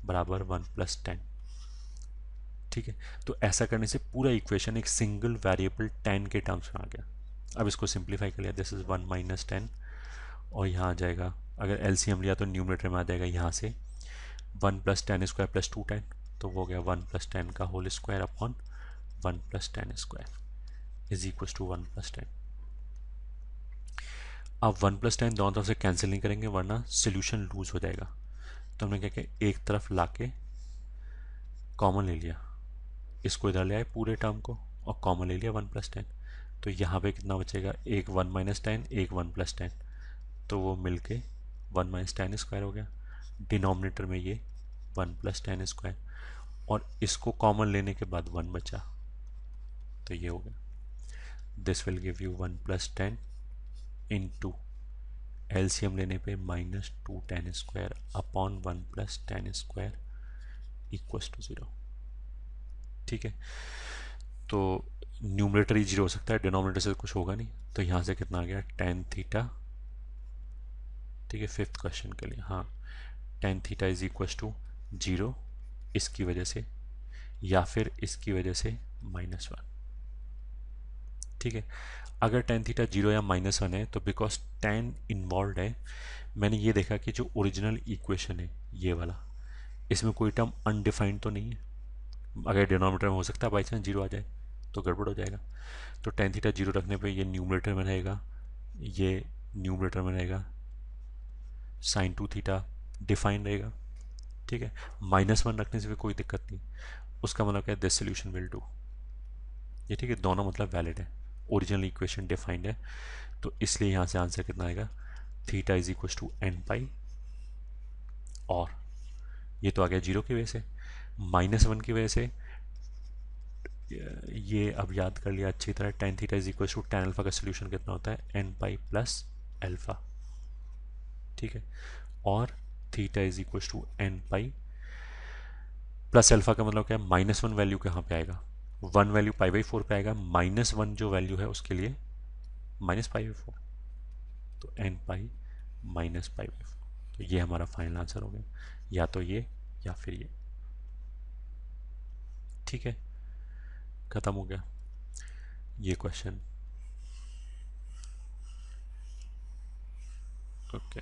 बराबर 1 प्लस 10। ठीक है, तो ऐसा करने से पूरा इक्वेशन एक सिंगल वेरिएबल tan के टर्म्स में आ गया। अब इसको सिंप्लीफाई कर लिया, दिस इज 1 माइनस 10, और यहाँ आ जाएगा, अगर एलसीएम लिया तो न्यूमरेटर में आ जाएगा यहाँ से 1 प्लस 10 स्क्वायर प्लस 2 10, तो वो हो गया 1 प्लस 10 का whole square upon 1 plus 10 square is equal to 1 plus 10। अब 1 प्लस 10 दोनों तरफ से कैंसिल नहीं करेंगे वरना सोल्यूशन लूज हो जाएगा, तो हमने क्या किया, एक तरफ लाके कॉमन ले लिया, इसको इधर ले आए पूरे टर्म को और कॉमन ले लिया 1 प्लस 10। तो यहाँ पे कितना बचेगा, एक 1 माइनस 10 एक 1 प्लस 10, तो वो मिलके 1 माइनस 10 स्क्वायर हो गया। डिनोमिनेटर में ये 1 प्लस 10 स्क्वायर, और इसको कॉमन लेने के बाद 1 बचा, तो ये हो गया, this will give you 1 plus 10 into LCM लेने पे minus 2 tan square upon 1 plus tan square equals to 0। ठीक है, तो न्यूमरेटर ही 0 हो सकता है, डिनोमिनेटर से कुछ होगा नहीं, तो यहाँ से कितना आ गया tan थीटा। ठीक है, फिफ्थ क्वेश्चन के लिए, हाँ, tan theta is equals to 0 इसकी वजह से, या फिर इसकी वजह से -1। ठीक है, अगर tan थीटा 0 या -1 है तो बिकॉज tan इन्वॉल्व है, मैंने ये देखा कि जो ओरिजिनल इक्वेशन है ये वाला, इसमें कोई टर्म अनडिफाइंड तो नहीं है। अगर डिनोमिनेटर में हो सकता है बाई चांस 0 आ जाए तो गड़बड़ हो जाएगा। तो tan थीटा 0 रखने पे ये न्यूमरेटर में रहेगा, ये न्यूमरेटर में रहेगा, sin 2 थीटा डिफाइन रहेगा। ठीक है, -1 रखने से भी कोई दिक्कत नहीं, उसका मतलब क्या है, दिस सोल्यूशन विल डू। ये ठीक है, दोनों मतलब वैलिड है, ओरिजिनल इक्वेशन डिफाइंड है, तो इसलिए यहाँ से आंसर कितना आएगा, theta is equal to n pi, और ये तो आ गया 0 की वजह से, -1 की वजह से ये अब याद कर लिया अच्छी तरह, tan theta is equal to tan alpha का सोल्यूशन कितना होता है, n पाई प्लस अल्फा। ठीक है, और theta is equal to n pi plus alpha का मतलब क्या है, -1 वैल्यू कहाँ पे आएगा, 1 वैल्यू π/4 पे आएगा, -1 जो वैल्यू है उसके लिए -π/4, तो n पाई माइनस π/4। तो ये हमारा फाइनल आंसर हो गया, या तो ये या फिर ये। ठीक है, खत्म हो गया ये question. Okay,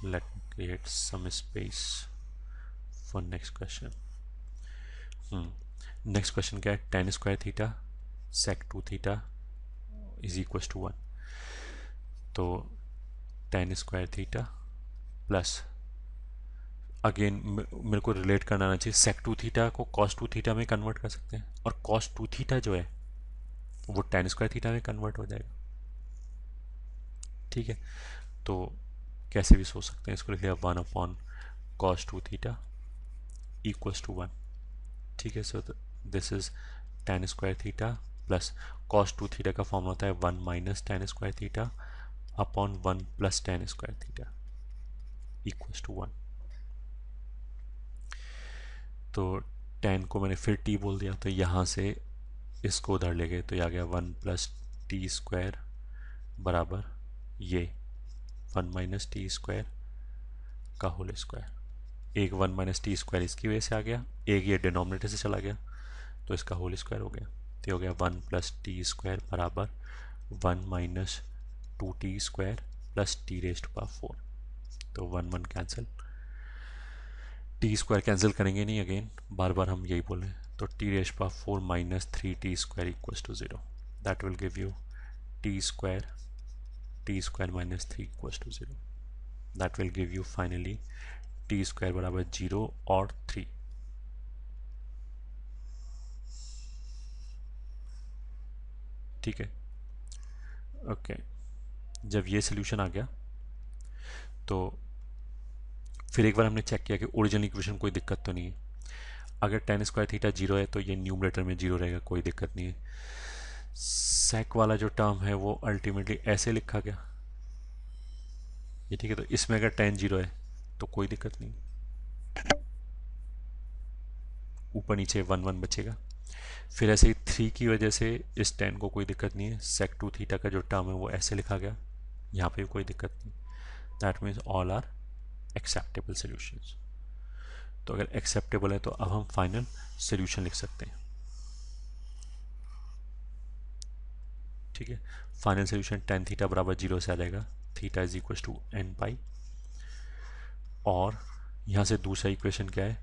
let me create some space for next question। Next question क्या है, tan square theta sec 2 theta is equal to 1। तो tan square theta plus, again मेरे को रिलेट करना आना चाहिए, sec 2 थीटा को cos 2 थीटा में कन्वर्ट कर सकते हैं, और cos 2 थीटा जो है वो tan स्क्वायर थीटा में कन्वर्ट हो जाएगा। ठीक है, तो कैसे भी सोच सकते हैं, इसको लिख लिया 1 upon cos 2 theta equals to 1। ठीक है, so this is tan square theta plus cos 2 theta का फॉर्म होता है 1 minus tan square theta upon 1 plus tan square theta equals to 1। तो tan को मैंने फिर t बोल दिया, तो यहाँ से इसको उधर ले गए, तो ये आ गया 1 प्लस टी स्क्वायर बराबर ये 1 माइनस टी स्क्वायर का होल स्क्वायर। एक 1 माइनस टी स्क्वायर इसकी वजह से आ गया, एक ये डिनोमिनेटर से चला गया, तो इसका होल स्क्वायर हो गया, तो हो गया 1 प्लस टी स्क्वायर बराबर 1 minus 2t square plus T raised power 4। तो 1 1 कैंसिल, टी स्क्वायर कैंसिल करेंगे नहीं, अगेन बार बार हम यही बोल रहे हैं, तो t raised power 4 minus 3t square equals to 0। That will give you t square minus 3 equals to 0। That will give you finally t square बराबर 0 और 3। ठीक है, ओके, जब ये सोल्यूशन आ गया तो फिर एक बार हमने चेक किया कि ओरिजिनल इक्वेशन कोई दिक्कत तो नहीं है। अगर tan स्क्वायर थीटा 0 है तो ये न्यूमरेटर में 0 रहेगा, कोई दिक्कत नहीं है। सेक वाला जो टर्म है वो अल्टीमेटली ऐसे लिखा गया, ये ठीक है, तो इसमें अगर tan 0 है तो कोई दिक्कत नहीं, ऊपर नीचे 1 1 बचेगा। फिर ऐसे ही 3 की वजह से इस tan को कोई दिक्कत नहीं है, sec 2 थीटा का जो टर्म है वो ऐसे लिखा गया, यहाँ पे भी कोई दिक्कत नहीं। That means all are acceptable solutions. तो अगर एक्सेप्टेबल है तो अब हम फाइनल सोल्यूशन लिख सकते हैं। ठीक है, फाइनल सोल्यूशन tan थीटा बराबर 0 से आ जाएगा, theta is equal to n pi, और यहाँ से दूसरा इक्वेशन क्या है,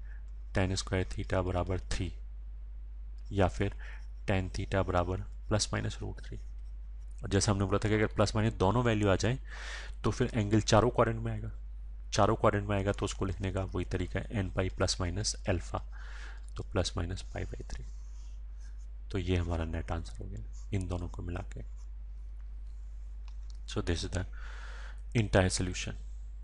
tan स्क्वायर थीटा बराबर 3, या फिर tan थीटा बराबर प्लस माइनस √3। और जैसे हमने बोला था कि अगर प्लस माइनस दोनों वैल्यू आ जाए तो फिर एंगल चारों क्वाड्रेंट में आएगा, चारों क्वाड्रेंट में आएगा तो उसको लिखने का वही तरीका है, n pi plus minus alpha, तो प्लस माइनस π/3। तो ये हमारा नेट आंसर हो गया इन दोनों को मिला के। सो this is the entire solution.